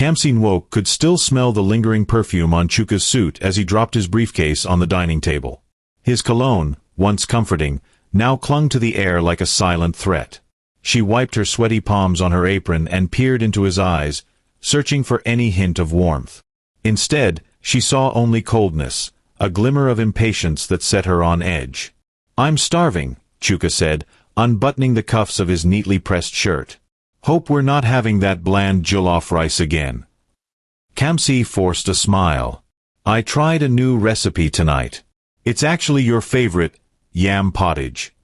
Kamsi Nwok could still smell the lingering perfume on Chuka's suit as he dropped his briefcase on the dining table. His cologne, once comforting, now clung to the air like a silent threat. She wiped her sweaty palms on her apron and peered into his eyes, searching for any hint of warmth. Instead, she saw only coldness, a glimmer of impatience that set her on edge. "I'm starving," Chuka said, unbuttoning the cuffs of his neatly pressed shirt. "Hope we're not having that bland jollof rice again." Kamsi forced a smile. "I tried a new recipe tonight. It's actually your favorite, yam pottage."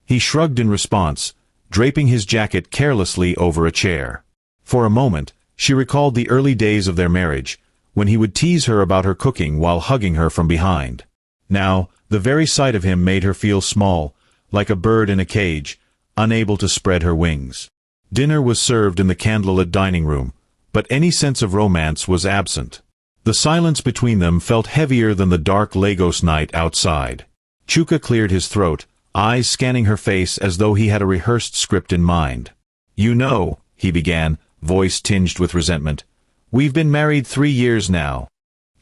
He shrugged in response, draping his jacket carelessly over a chair. For a moment, she recalled the early days of their marriage, when he would tease her about her cooking while hugging her from behind. Now, the very sight of him made her feel small, like a bird in a cage, unable to spread her wings. Dinner was served in the candlelit dining room, but any sense of romance was absent. The silence between them felt heavier than the dark Lagos night outside. Chuka cleared his throat, eyes scanning her face as though he had a rehearsed script in mind. "You know," he began, voice tinged with resentment, "we've been married 3 years now."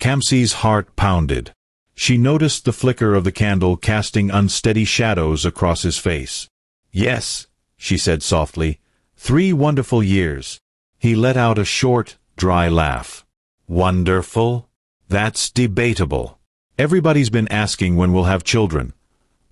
Kamsi's heart pounded. She noticed the flicker of the candle casting unsteady shadows across his face. "Yes," she said softly, 3 wonderful years." He let out a short, dry laugh. "Wonderful? That's debatable. Everybody's been asking when we'll have children.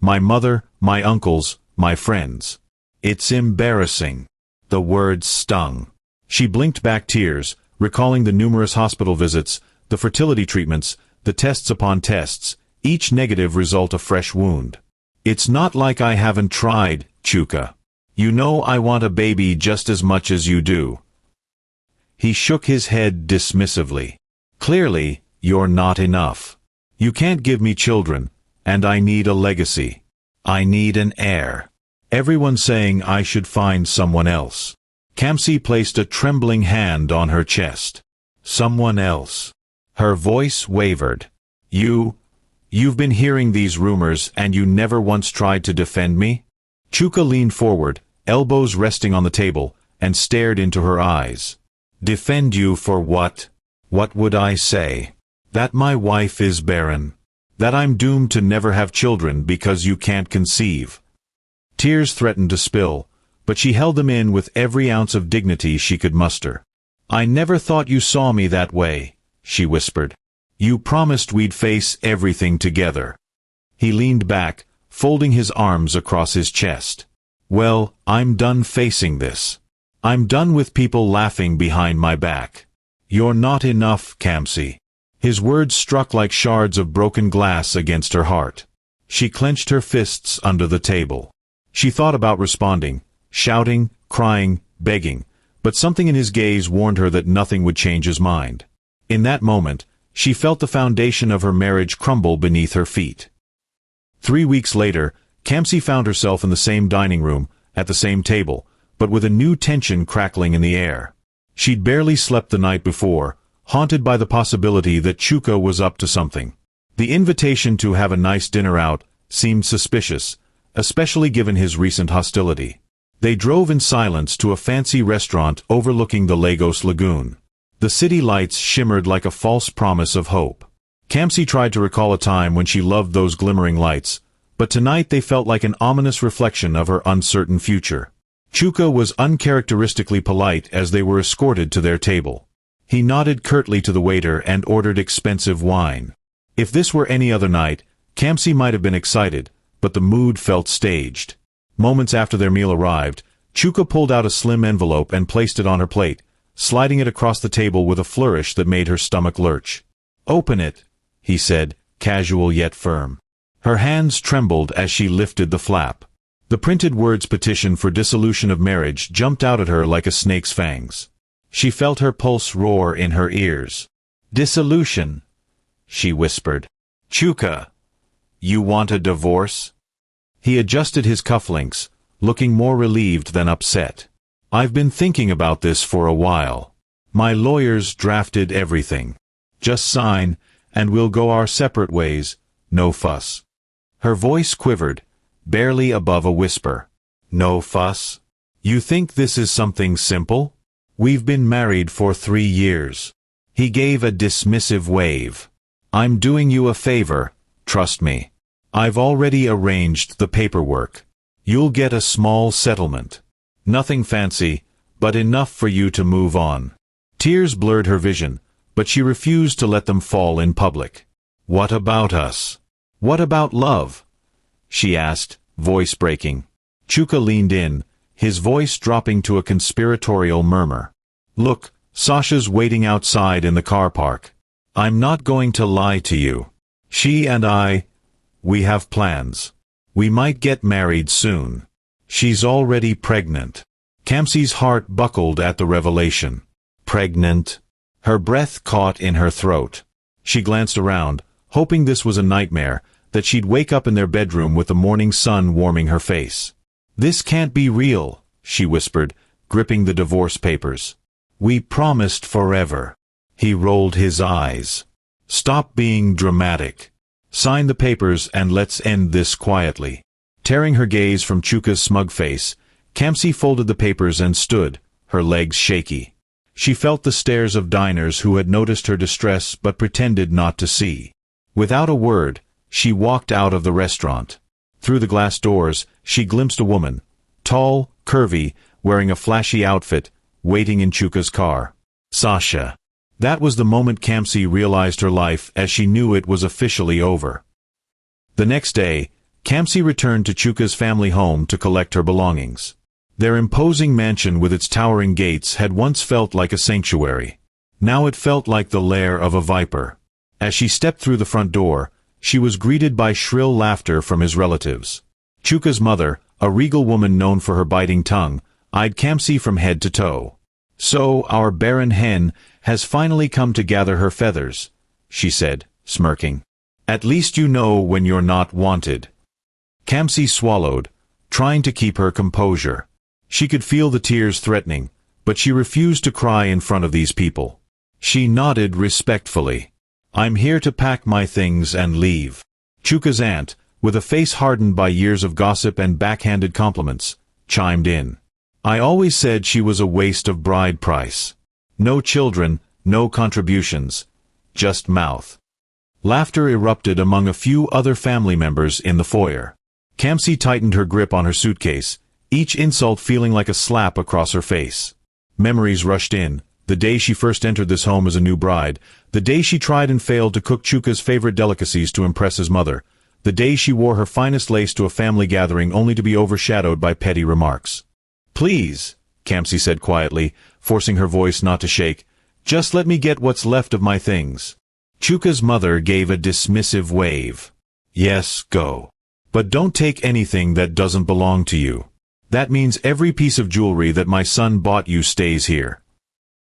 My mother, my uncles, my friends. It's embarrassing." The words stung. She blinked back tears, recalling the numerous hospital visits, the fertility treatments, the tests upon tests, each negative result a fresh wound. "It's not like I haven't tried, Chuka. You know I want a baby just as much as you do." He shook his head dismissively. "Clearly, you're not enough. You can't give me children, and I need a legacy. I need an heir. Everyone's saying I should find someone else." Kamsi placed a trembling hand on her chest. "Someone else." Her voice wavered. You've been hearing these rumors and you never once tried to defend me?" Chuka leaned forward, elbows resting on the table, and stared into her eyes. "Defend you for what? What would I say? That my wife is barren? That I'm doomed to never have children because you can't conceive?" Tears threatened to spill, but she held them in with every ounce of dignity she could muster. "I never thought you saw me that way," she whispered. "You promised we'd face everything together." He leaned back, folding his arms across his chest. "Well, I'm done facing this. I'm done with people laughing behind my back. You're not enough, Kamsi." His words struck like shards of broken glass against her heart. She clenched her fists under the table. She thought about responding, shouting, crying, begging, but something in his gaze warned her that nothing would change his mind. In that moment, she felt the foundation of her marriage crumble beneath her feet. 3 weeks later, Kamsi found herself in the same dining room, at the same table, but with a new tension crackling in the air. She'd barely slept the night before, haunted by the possibility that Chuka was up to something. The invitation to have a nice dinner out seemed suspicious, especially given his recent hostility. They drove in silence to a fancy restaurant overlooking the Lagos Lagoon. The city lights shimmered like a false promise of hope. Kamsi tried to recall a time when she loved those glimmering lights, but tonight they felt like an ominous reflection of her uncertain future. Chuka was uncharacteristically polite as they were escorted to their table. He nodded curtly to the waiter and ordered expensive wine. If this were any other night, Kamsi might have been excited, but the mood felt staged. Moments after their meal arrived, Chuka pulled out a slim envelope and placed it on her plate, sliding it across the table with a flourish that made her stomach lurch. "Open it," he said, casual yet firm. Her hands trembled as she lifted the flap. The printed words "petition for dissolution of marriage" jumped out at her like a snake's fangs. She felt her pulse roar in her ears. "Dissolution," she whispered. "Chuka, you want a divorce?" He adjusted his cufflinks, looking more relieved than upset. "I've been thinking about this for a while. My lawyers drafted everything. Just sign, and we'll go our separate ways, no fuss." Her voice quivered, barely above a whisper. "No fuss? You think this is something simple?" We've been married for 3 years. He gave a dismissive wave. I'm doing you a favor, trust me. I've already arranged the paperwork. You'll get a small settlement. Nothing fancy, but enough for you to move on. Tears blurred her vision, but she refused to let them fall in public. What about us? What about love? She asked, voice breaking. Chuka leaned in, his voice dropping to a conspiratorial murmur. Look, Sasha's waiting outside in the car park. I'm not going to lie to you. She and I, we have plans. We might get married soon. She's already pregnant. Kamsi's heart buckled at the revelation. Pregnant? Her breath caught in her throat. She glanced around, hoping this was a nightmare, that she'd wake up in their bedroom with the morning sun warming her face. This can't be real, she whispered, gripping the divorce papers. We promised forever. He rolled his eyes. Stop being dramatic. Sign the papers and let's end this quietly. Tearing her gaze from Chuka's smug face, Kamsi folded the papers and stood, her legs shaky. She felt the stares of diners who had noticed her distress but pretended not to see. Without a word, she walked out of the restaurant. Through the glass doors, she glimpsed a woman, tall, curvy, wearing a flashy outfit, waiting in Chuka's car. Sasha. That was the moment Kamsi realized her life as she knew it was officially over. The next day, Kamsi returned to Chuka's family home to collect her belongings. Their imposing mansion with its towering gates had once felt like a sanctuary. Now it felt like the lair of a viper. As she stepped through the front door, she was greeted by shrill laughter from his relatives. Chuka's mother, a regal woman known for her biting tongue, eyed Kamsi from head to toe. So, our barren hen has finally come to gather her feathers, she said, smirking. At least you know when you're not wanted. Kamsi swallowed, trying to keep her composure. She could feel the tears threatening, but she refused to cry in front of these people. She nodded respectfully. I'm here to pack my things and leave. Chuka's aunt, with a face hardened by years of gossip and backhanded compliments, chimed in. I always said she was a waste of bride price. No children, no contributions, just mouth. Laughter erupted among a few other family members in the foyer. Kamsi tightened her grip on her suitcase, each insult feeling like a slap across her face. Memories rushed in, the day she first entered this home as a new bride, the day she tried and failed to cook Chuka's favorite delicacies to impress his mother, the day she wore her finest lace to a family gathering only to be overshadowed by petty remarks. Please, Kamsi said quietly, forcing her voice not to shake, just let me get what's left of my things. Chuka's mother gave a dismissive wave. Yes, go. But don't take anything that doesn't belong to you. That means every piece of jewelry that my son bought you stays here.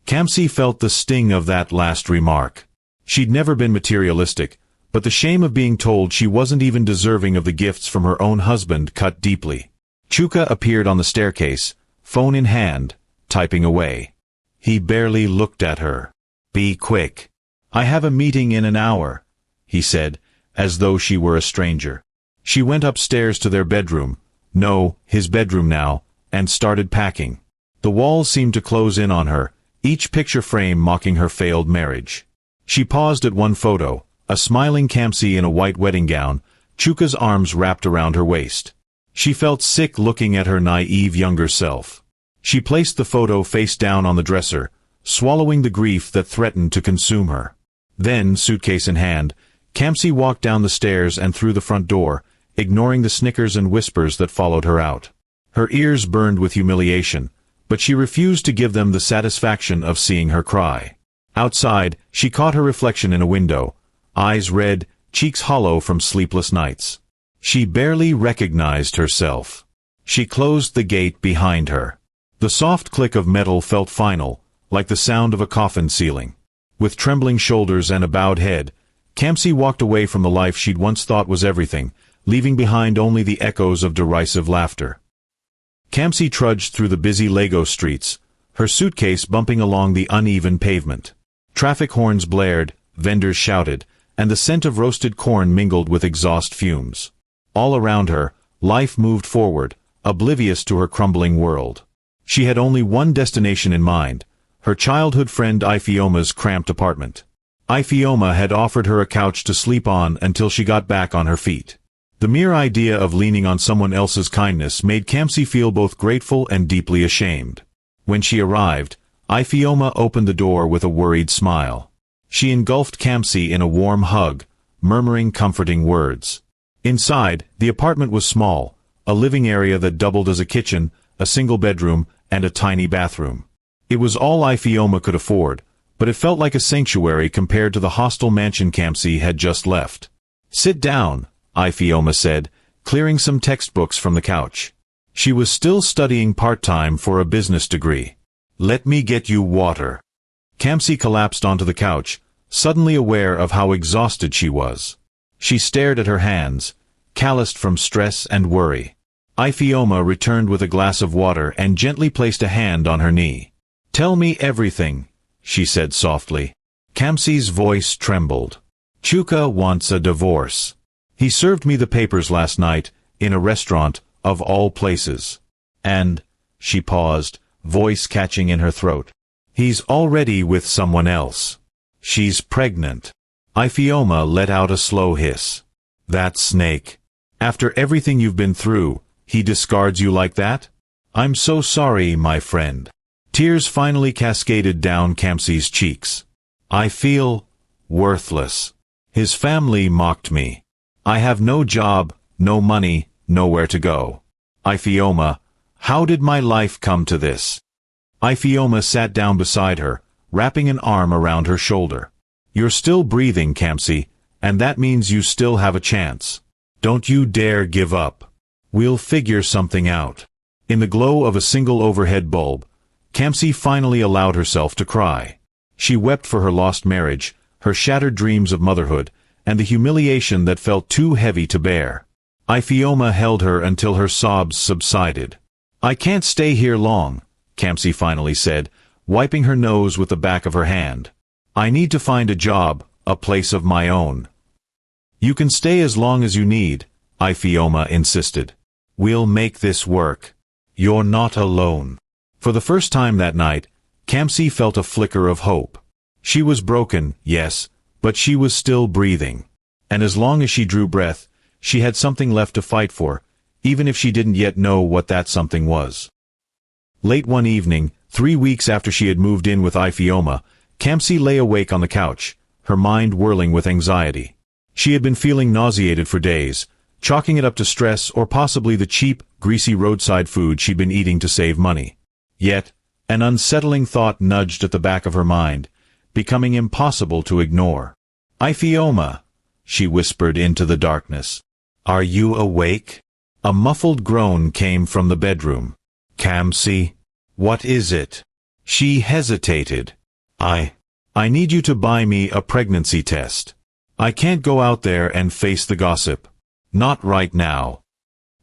Kamsi felt the sting of that last remark. She'd never been materialistic, but the shame of being told she wasn't even deserving of the gifts from her own husband cut deeply. Chuka appeared on the staircase, phone in hand, typing away. He barely looked at her. Be quick. I have a meeting in an hour, he said, as though she were a stranger. She went upstairs to their bedroom, no, his bedroom now, and started packing. The walls seemed to close in on her, each picture frame mocking her failed marriage. She paused at one photo, a smiling Kamsi in a white wedding gown, Chuka's arms wrapped around her waist. She felt sick looking at her naive younger self. She placed the photo face down on the dresser, swallowing the grief that threatened to consume her. Then, suitcase in hand, Kamsi walked down the stairs and through the front door, ignoring the snickers and whispers that followed her out. Her ears burned with humiliation, but she refused to give them the satisfaction of seeing her cry. Outside, she caught her reflection in a window, eyes red, cheeks hollow from sleepless nights. She barely recognized herself. She closed the gate behind her. The soft click of metal felt final, like the sound of a coffin sealing. With trembling shoulders and a bowed head, Kamsi walked away from the life she'd once thought was everything, leaving behind only the echoes of derisive laughter. Kamsi trudged through the busy Lagos streets, her suitcase bumping along the uneven pavement. Traffic horns blared, vendors shouted, and the scent of roasted corn mingled with exhaust fumes. All around her, life moved forward, oblivious to her crumbling world. She had only one destination in mind, her childhood friend Ifeoma's cramped apartment. Ifeoma had offered her a couch to sleep on until she got back on her feet. The mere idea of leaning on someone else's kindness made Kamsi feel both grateful and deeply ashamed. When she arrived, Ifeoma opened the door with a worried smile. She engulfed Kamsi in a warm hug, murmuring comforting words. Inside, the apartment was small, a living area that doubled as a kitchen, a single bedroom, and a tiny bathroom. It was all Ifeoma could afford, but it felt like a sanctuary compared to the hostile mansion Kamsi had just left. "Sit down," Ifeoma said, clearing some textbooks from the couch. She was still studying part-time for a business degree. "Let me get you water." Kamsi collapsed onto the couch, suddenly aware of how exhausted she was. She stared at her hands, calloused from stress and worry. Ifeoma returned with a glass of water and gently placed a hand on her knee. "Tell me everything," she said softly. Kamsi's voice trembled. "Chuka wants a divorce. He served me the papers last night, in a restaurant, of all places. And," she paused, voice catching in her throat, "he's already with someone else. She's pregnant." Ifeoma let out a slow hiss. "That snake. After everything you've been through, he discards you like that? I'm so sorry, my friend." Tears finally cascaded down Kamsi's cheeks. "I feel worthless. His family mocked me. I have no job, no money, nowhere to go. Ifeoma, how did my life come to this?" Ifeoma sat down beside her, wrapping an arm around her shoulder. "You're still breathing, Kamsi, and that means you still have a chance. Don't you dare give up. We'll figure something out." In the glow of a single overhead bulb, Kamsi finally allowed herself to cry. She wept for her lost marriage, her shattered dreams of motherhood, and the humiliation that felt too heavy to bear. Ifeoma held her until her sobs subsided. "I can't stay here long," Kamsi finally said, wiping her nose with the back of her hand. "I need to find a job, a place of my own." "You can stay as long as you need," Ifeoma insisted. "We'll make this work. You're not alone." For the first time that night, Kamsi felt a flicker of hope. She was broken, yes, but she was still breathing. And as long as she drew breath, she had something left to fight for, even if she didn't yet know what that something was. Late one evening, 3 weeks after she had moved in with Ifeoma, Kamsi lay awake on the couch, her mind whirling with anxiety. She had been feeling nauseated for days, chalking it up to stress or possibly the cheap, greasy roadside food she'd been eating to save money. Yet, an unsettling thought nudged at the back of her mind, becoming impossible to ignore. "Ifeoma," she whispered into the darkness. "Are you awake?" A muffled groan came from the bedroom. "Kamsi, what is it?" She hesitated. I need you to buy me a pregnancy test. I can't go out there and face the gossip. Not right now."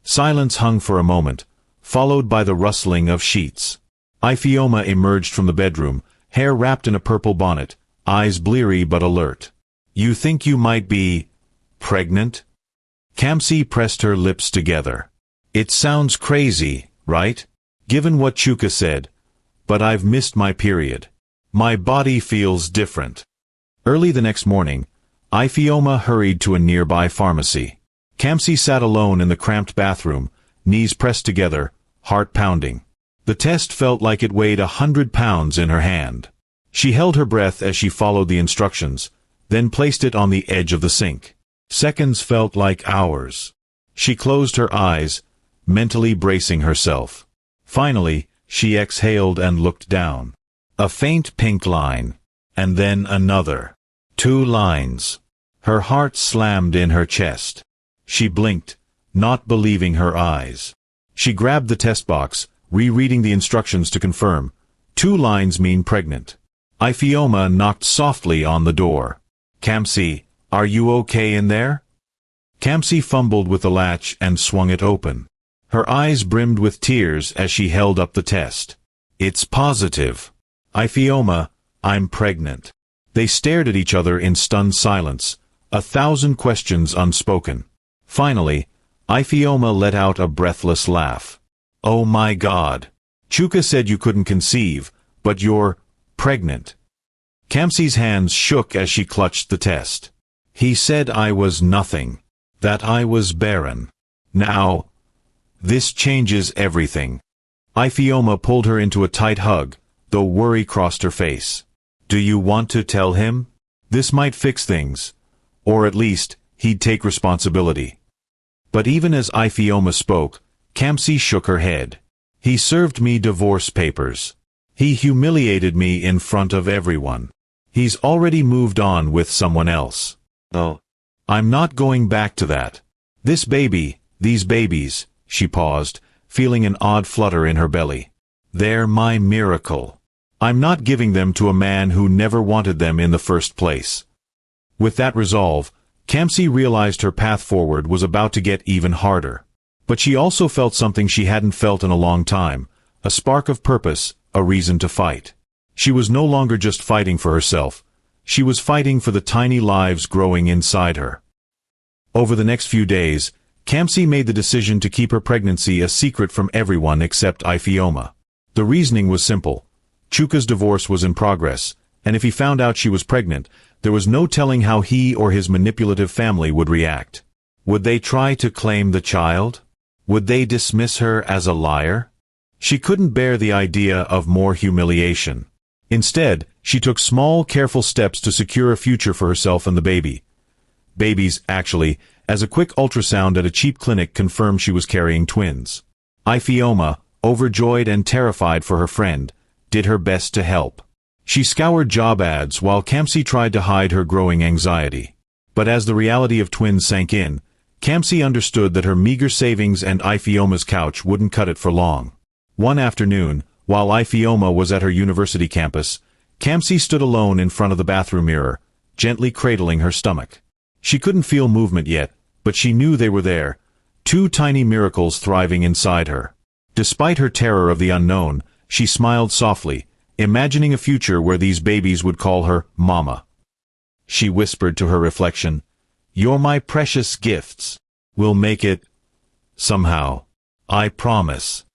Silence hung for a moment, followed by the rustling of sheets. Ifeoma emerged from the bedroom, hair wrapped in a purple bonnet, eyes bleary but alert. "You think you might be pregnant?" Kamsi pressed her lips together. "It sounds crazy, right? Given what Chuka said. But I've missed my period. My body feels different." Early the next morning, Ifeoma hurried to a nearby pharmacy. Kamsi sat alone in the cramped bathroom, knees pressed together, heart pounding. The test felt like it weighed 100 pounds in her hand. She held her breath as she followed the instructions, then placed it on the edge of the sink. Seconds felt like hours. She closed her eyes, mentally bracing herself. Finally, she exhaled and looked down. A faint pink line, and then another. 2 lines. Her heart slammed in her chest. She blinked, not believing her eyes. She grabbed the test box, rereading the instructions to confirm. 2 lines mean pregnant. Ifeoma knocked softly on the door. "Kamsi, are you okay in there?" Kamsi fumbled with the latch and swung it open. Her eyes brimmed with tears as she held up the test. "It's positive. Ifeoma, I'm pregnant." They stared at each other in stunned silence, 1,000 questions unspoken. Finally, Ifeoma let out a breathless laugh. "Oh my God. Chuka said you couldn't conceive, but you're pregnant." Kamsi's hands shook as she clutched the test. "He said I was nothing. That I was barren. Now, this changes everything." Ifeoma pulled her into a tight hug, though worry crossed her face. "Do you want to tell him? This might fix things. Or at least, he'd take responsibility." But even as Ifeoma spoke, Kamsi shook her head. "He served me divorce papers. He humiliated me in front of everyone. He's already moved on with someone else. Oh, I'm not going back to that. This baby, these babies," she paused, feeling an odd flutter in her belly. "They're my miracle. I'm not giving them to a man who never wanted them in the first place." With that resolve, Kamsi realized her path forward was about to get even harder. But she also felt something she hadn't felt in a long time, a spark of purpose, a reason to fight. She was no longer just fighting for herself. She was fighting for the tiny lives growing inside her. Over the next few days, Kamsi made the decision to keep her pregnancy a secret from everyone except Ifeoma. The reasoning was simple. Chuka's divorce was in progress, and if he found out she was pregnant, there was no telling how he or his manipulative family would react. Would they try to claim the child? Would they dismiss her as a liar? She couldn't bear the idea of more humiliation. Instead, she took small, careful steps to secure a future for herself and the baby. Babies, actually, as a quick ultrasound at a cheap clinic confirmed she was carrying twins. Ifeoma, overjoyed and terrified for her friend, did her best to help. She scoured job ads while Kamsi tried to hide her growing anxiety. But as the reality of twins sank in, Kamsi understood that her meager savings and Ifeoma's couch wouldn't cut it for long. One afternoon, while Ifeoma was at her university campus, Kamsi stood alone in front of the bathroom mirror, gently cradling her stomach. She couldn't feel movement yet, but she knew they were there, two tiny miracles thriving inside her. Despite her terror of the unknown, she smiled softly, imagining a future where these babies would call her Mama. She whispered to her reflection, "You're my precious gifts. We'll make it somehow. I promise."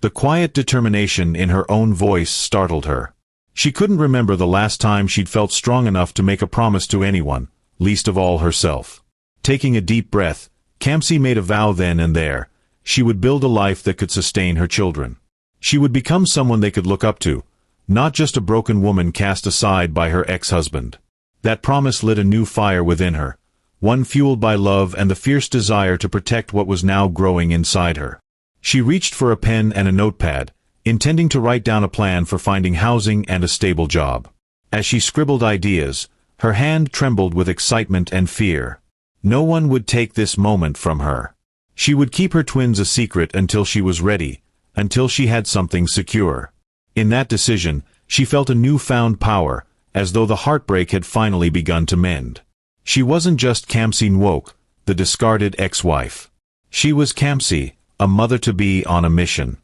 The quiet determination in her own voice startled her. She couldn't remember the last time she'd felt strong enough to make a promise to anyone, least of all herself. Taking a deep breath, Kamsi made a vow then and there. She would build a life that could sustain her children. She would become someone they could look up to, not just a broken woman cast aside by her ex-husband. That promise lit a new fire within her, one fueled by love and the fierce desire to protect what was now growing inside her. She reached for a pen and a notepad, intending to write down a plan for finding housing and a stable job. As she scribbled ideas, her hand trembled with excitement and fear. No one would take this moment from her. She would keep her twins a secret until she was ready, until she had something secure. In that decision, she felt a newfound power, as though the heartbreak had finally begun to mend. She wasn't just Kamsi Nwok, the discarded ex-wife. She was Kamsi, a mother-to-be on a mission.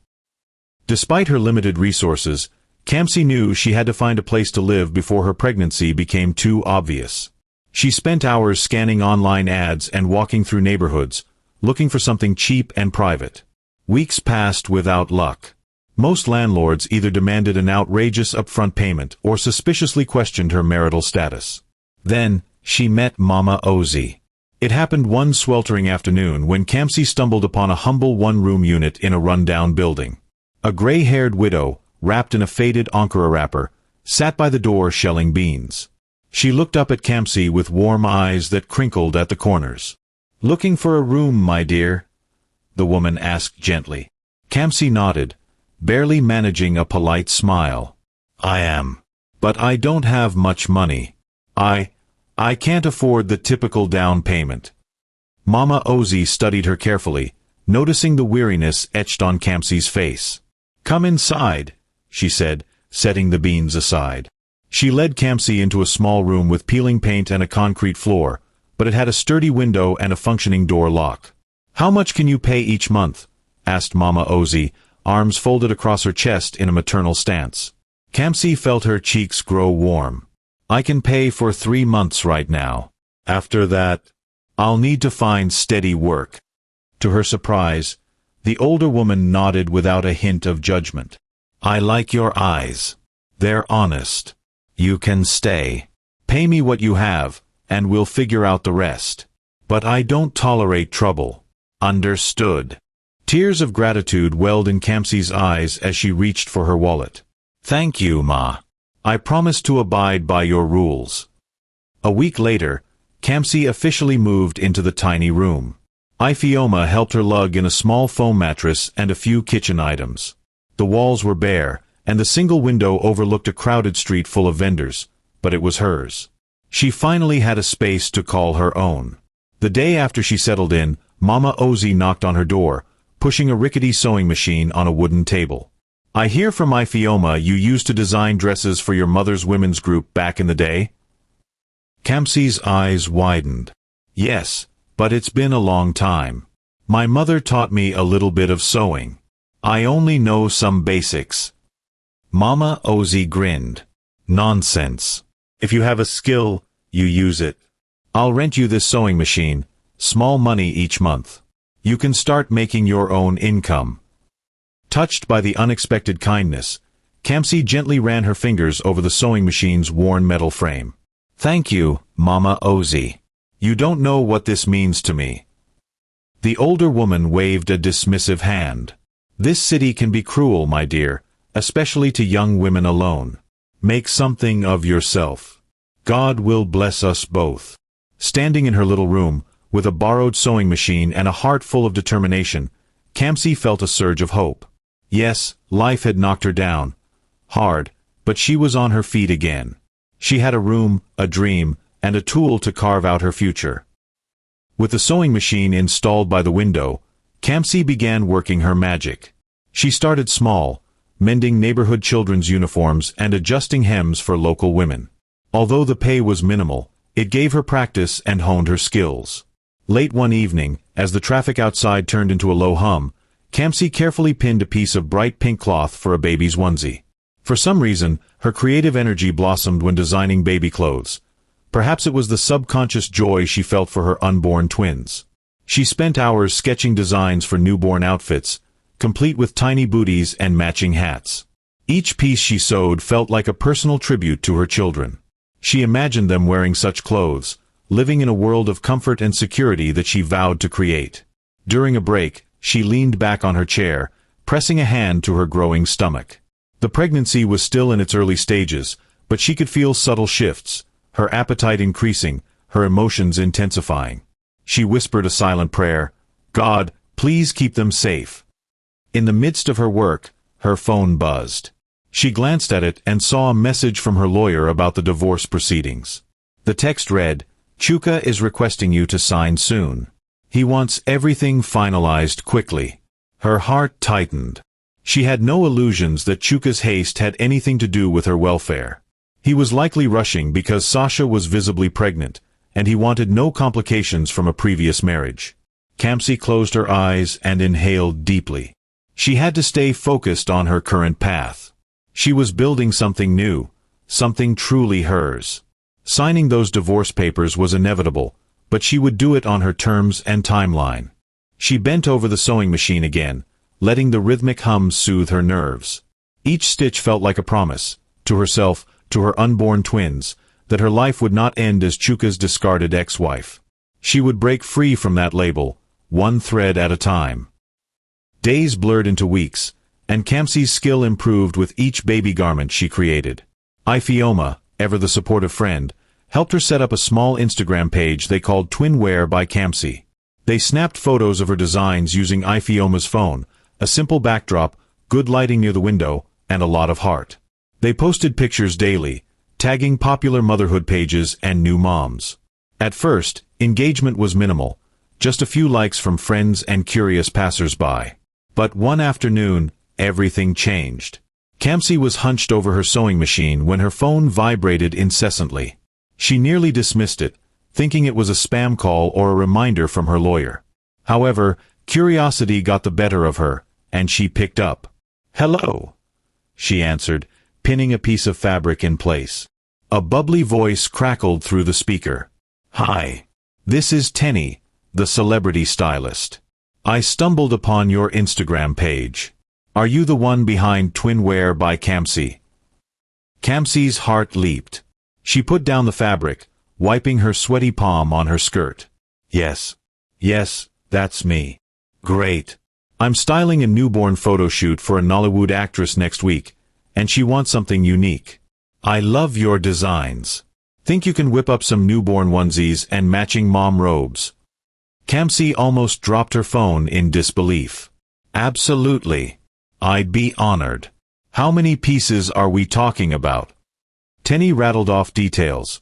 Despite her limited resources, Kamsi knew she had to find a place to live before her pregnancy became too obvious. She spent hours scanning online ads and walking through neighborhoods, looking for something cheap and private. Weeks passed without luck. Most landlords either demanded an outrageous upfront payment or suspiciously questioned her marital status. Then, she met Mama Ozi. It happened one sweltering afternoon when Kamsi stumbled upon a humble one-room unit in a run-down building. A gray-haired widow, wrapped in a faded Ankara wrapper, sat by the door shelling beans. She looked up at Kamsi with warm eyes that crinkled at the corners. "Looking for a room, my dear?" the woman asked gently. Kamsi nodded, barely managing a polite smile. "I am. But I don't have much money. I can't afford the typical down payment." Mama Ozi studied her carefully, noticing the weariness etched on Kamsi's face. "Come inside," she said, setting the beans aside. She led Kamsi into a small room with peeling paint and a concrete floor, but it had a sturdy window and a functioning door lock. "How much can you pay each month?" asked Mama Ozi, arms folded across her chest in a maternal stance. Kamsi felt her cheeks grow warm. "I can pay for 3 months right now. After that, I'll need to find steady work." To her surprise, the older woman nodded without a hint of judgment. "I like your eyes. They're honest. You can stay. Pay me what you have, and we'll figure out the rest. But I don't tolerate trouble. Understood. Tears of gratitude welled in Kamsi's eyes as she reached for her wallet. Thank you, Ma. I promise to abide by your rules. A week later, Kamsi officially moved into the tiny room. Ifeoma helped her lug in a small foam mattress and a few kitchen items. The walls were bare, and the single window overlooked a crowded street full of vendors, but it was hers. She finally had a space to call her own. The day after she settled in, Mama Ozzy knocked on her door, pushing a rickety sewing machine on a wooden table. I hear from Ifeoma you used to design dresses for your mother's women's group back in the day? Kamsi's eyes widened. Yes, but it's been a long time. My mother taught me a little bit of sewing. I only know some basics. Mama Ozzy grinned. Nonsense. If you have a skill, you use it. I'll rent you this sewing machine, small money each month. You can start making your own income. Touched by the unexpected kindness, Kamsi gently ran her fingers over the sewing machine's worn metal frame. Thank you, Mama Ozzy. You don't know what this means to me. The older woman waved a dismissive hand. This city can be cruel, my dear, especially to young women alone. Make something of yourself. God will bless us both. Standing in her little room, with a borrowed sewing machine and a heart full of determination, Kamsi felt a surge of hope. Yes, life had knocked her down. Hard, but she was on her feet again. She had a room, a dream, and a tool to carve out her future. With the sewing machine installed by the window, Kamsi began working her magic. She started small, mending neighborhood children's uniforms and adjusting hems for local women. Although the pay was minimal, it gave her practice and honed her skills. Late one evening, as the traffic outside turned into a low hum, Kamsi carefully pinned a piece of bright pink cloth for a baby's onesie. For some reason, her creative energy blossomed when designing baby clothes. Perhaps it was the subconscious joy she felt for her unborn twins. She spent hours sketching designs for newborn outfits, complete with tiny booties and matching hats. Each piece she sewed felt like a personal tribute to her children. She imagined them wearing such clothes, living in a world of comfort and security that she vowed to create. During a break, she leaned back on her chair, pressing a hand to her growing stomach. The pregnancy was still in its early stages, but she could feel subtle shifts, her appetite increasing, her emotions intensifying. She whispered a silent prayer, God, please keep them safe. In the midst of her work, her phone buzzed. She glanced at it and saw a message from her lawyer about the divorce proceedings. The text read, Chuka is requesting you to sign soon. He wants everything finalized quickly. Her heart tightened. She had no illusions that Chuka's haste had anything to do with her welfare. He was likely rushing because Sasha was visibly pregnant, and he wanted no complications from a previous marriage. Kamsi closed her eyes and inhaled deeply. She had to stay focused on her current path. She was building something new, something truly hers. Signing those divorce papers was inevitable, but she would do it on her terms and timeline. She bent over the sewing machine again, letting the rhythmic hum soothe her nerves. Each stitch felt like a promise, to herself, to her unborn twins, that her life would not end as Chuka's discarded ex-wife. She would break free from that label, one thread at a time. Days blurred into weeks, and Kamsi's skill improved with each baby garment she created. Ifeoma, ever the supportive friend, helped her set up a small Instagram page they called Twinwear by Kamsi. They snapped photos of her designs using Ifeoma's phone, a simple backdrop, good lighting near the window, and a lot of heart. They posted pictures daily, tagging popular motherhood pages and new moms. At first, engagement was minimal, just a few likes from friends and curious passers-by. But one afternoon, everything changed. Kamsi was hunched over her sewing machine when her phone vibrated incessantly. She nearly dismissed it, thinking it was a spam call or a reminder from her lawyer. However, curiosity got the better of her, and she picked up. "Hello," she answered, pinning a piece of fabric in place. A bubbly voice crackled through the speaker. "Hi. This is Tenny, the celebrity stylist. I stumbled upon your Instagram page. Are you the one behind Twinwear by Kamsi?" Kamsi's heart leaped. She put down the fabric, wiping her sweaty palm on her skirt. Yes, that's me. Great. I'm styling a newborn photo shoot for a Nollywood actress next week, and she wants something unique. I love your designs. Think you can whip up some newborn onesies and matching mom robes? Kamsi almost dropped her phone in disbelief. Absolutely. I'd be honored. How many pieces are we talking about? Tenny rattled off details.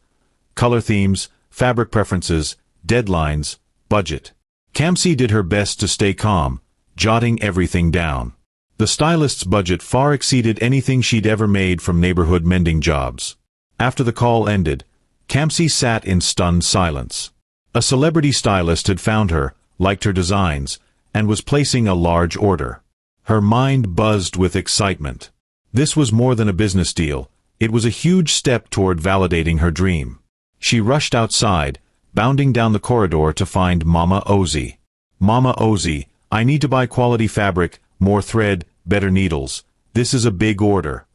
Color themes, fabric preferences, deadlines, budget. Kamsi did her best to stay calm, jotting everything down. The stylist's budget far exceeded anything she'd ever made from neighborhood mending jobs. After the call ended, Kamsi sat in stunned silence. A celebrity stylist had found her, liked her designs, and was placing a large order. Her mind buzzed with excitement. This was more than a business deal. It was a huge step toward validating her dream. She rushed outside, bounding down the corridor to find Mama Ozzy. Mama Ozzy, I need to buy quality fabric, more thread, better needles. This is a big order.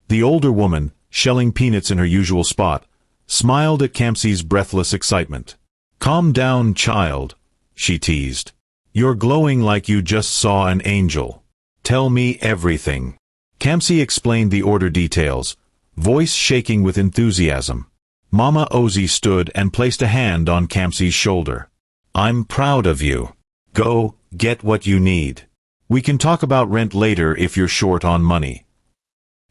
The older woman, shelling peanuts in her usual spot, smiled at Kamsi's breathless excitement. Calm down, child, she teased. You're glowing like you just saw an angel. Tell me everything. Kamsi explained the order details, voice shaking with enthusiasm. Mama Ozzy stood and placed a hand on Kamsi's shoulder. I'm proud of you. Go, get what you need. We can talk about rent later if you're short on money.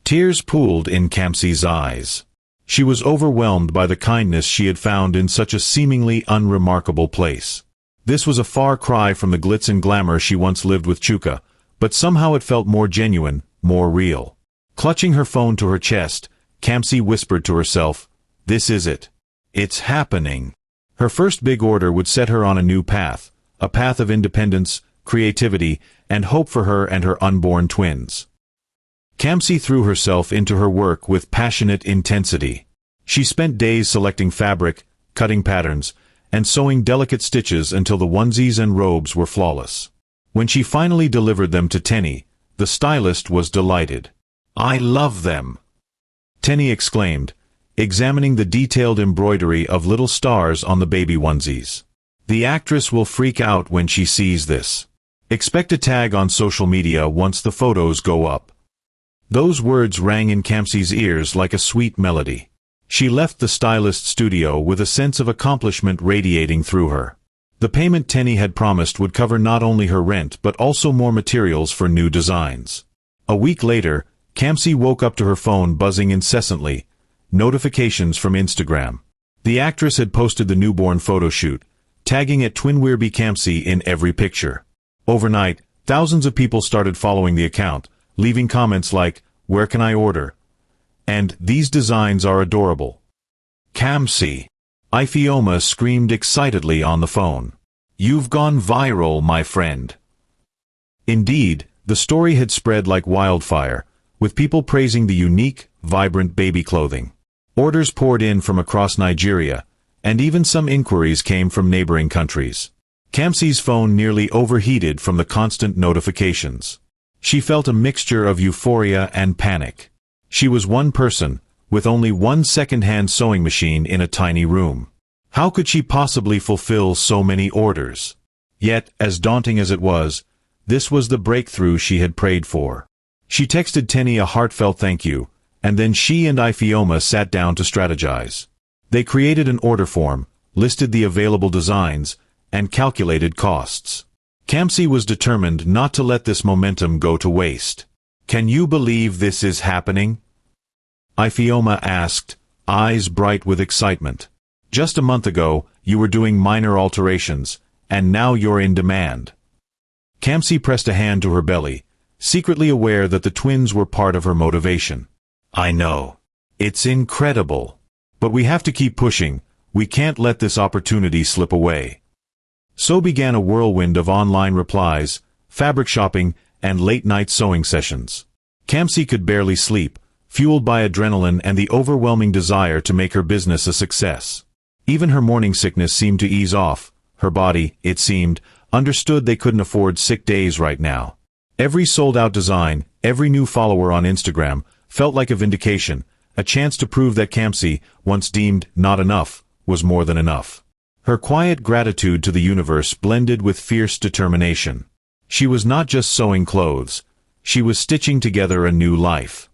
Tears pooled in Kamsi's eyes. She was overwhelmed by the kindness she had found in such a seemingly unremarkable place. This was a far cry from the glitz and glamour she once lived with Chuka, but somehow it felt more genuine, more real. Clutching her phone to her chest, Kamsi whispered to herself, "This is it. It's happening." Her first big order would set her on a new path, a path of independence, creativity, and hope for her and her unborn twins. Kamsi threw herself into her work with passionate intensity. She spent days selecting fabric, cutting patterns, and sewing delicate stitches until the onesies and robes were flawless. When she finally delivered them to Tenny, the stylist was delighted. "I love them," Tenny exclaimed, examining the detailed embroidery of little stars on the baby onesies. "The actress will freak out when she sees this. Expect a tag on social media once the photos go up." Those words rang in Kamsi's ears like a sweet melody. She left the stylist's studio with a sense of accomplishment radiating through her. The payment Tenny had promised would cover not only her rent but also more materials for new designs. A week later, Kamsi woke up to her phone buzzing incessantly, notifications from Instagram. The actress had posted the newborn photo shoot, tagging at Twinwearby Kamsi in every picture. Overnight, thousands of people started following the account, leaving comments like, "Where can I order?" and "These designs are adorable." "Kamsi," Ifeoma screamed excitedly on the phone. "You've gone viral, my friend." Indeed, the story had spread like wildfire, with people praising the unique, vibrant baby clothing. Orders poured in from across Nigeria, and even some inquiries came from neighboring countries. Kamsi's phone nearly overheated from the constant notifications. She felt a mixture of euphoria and panic. She was one person, with only one second-hand sewing machine in a tiny room. How could she possibly fulfill so many orders? Yet, as daunting as it was, this was the breakthrough she had prayed for. She texted Tenny a heartfelt thank you, and then she and Ifeoma sat down to strategize. They created an order form, listed the available designs, and calculated costs. Kamsi was determined not to let this momentum go to waste. "Can you believe this is happening?" Ifeoma asked, eyes bright with excitement. "Just a month ago, you were doing minor alterations, and now you're in demand." Kamsi pressed a hand to her belly, secretly aware that the twins were part of her motivation. "I know. It's incredible. But we have to keep pushing. We can't let this opportunity slip away." So began a whirlwind of online replies, fabric shopping, and late-night sewing sessions. Kamsi could barely sleep, fueled by adrenaline and the overwhelming desire to make her business a success. Even her morning sickness seemed to ease off. Her body, it seemed, understood they couldn't afford sick days right now. Every sold-out design, every new follower on Instagram, felt like a vindication, a chance to prove that Kamsi, once deemed not enough, was more than enough. Her quiet gratitude to the universe blended with fierce determination. She was not just sewing clothes, she was stitching together a new life.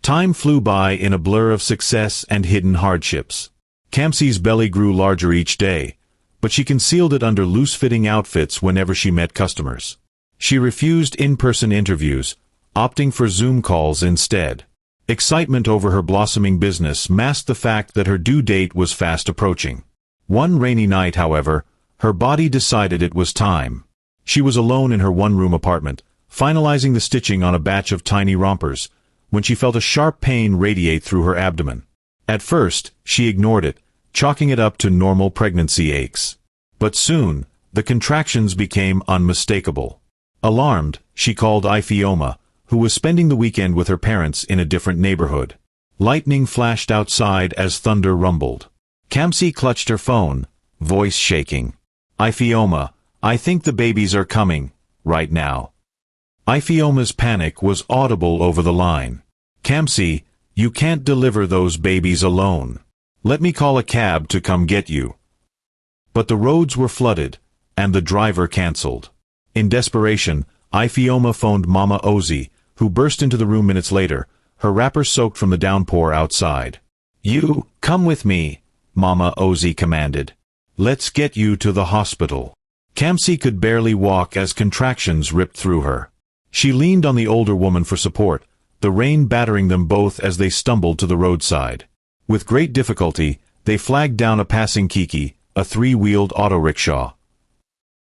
Time flew by in a blur of success and hidden hardships. Kamsi's belly grew larger each day, but she concealed it under loose-fitting outfits whenever she met customers. She refused in-person interviews, opting for Zoom calls instead. Excitement over her blossoming business masked the fact that her due date was fast approaching. One rainy night, however, her body decided it was time. She was alone in her one-room apartment, finalizing the stitching on a batch of tiny rompers, when she felt a sharp pain radiate through her abdomen. At first, she ignored it, chalking it up to normal pregnancy aches. But soon, the contractions became unmistakable. Alarmed, she called Ifeoma, who was spending the weekend with her parents in a different neighborhood. Lightning flashed outside as thunder rumbled. Kamsi clutched her phone, voice shaking. "Ifeoma, I think the babies are coming, right now." Ifeoma's panic was audible over the line. "Kamsi, you can't deliver those babies alone. Let me call a cab to come get you." But the roads were flooded, and the driver cancelled. In desperation, Ifeoma phoned Mama Ozzy, who burst into the room minutes later, her wrapper soaked from the downpour outside. "You, come with me," Mama Ozzy commanded. "Let's get you to the hospital." Kamsi could barely walk as contractions ripped through her. She leaned on the older woman for support, the rain battering them both as they stumbled to the roadside. With great difficulty, they flagged down a passing Kiki, a three-wheeled auto-rickshaw.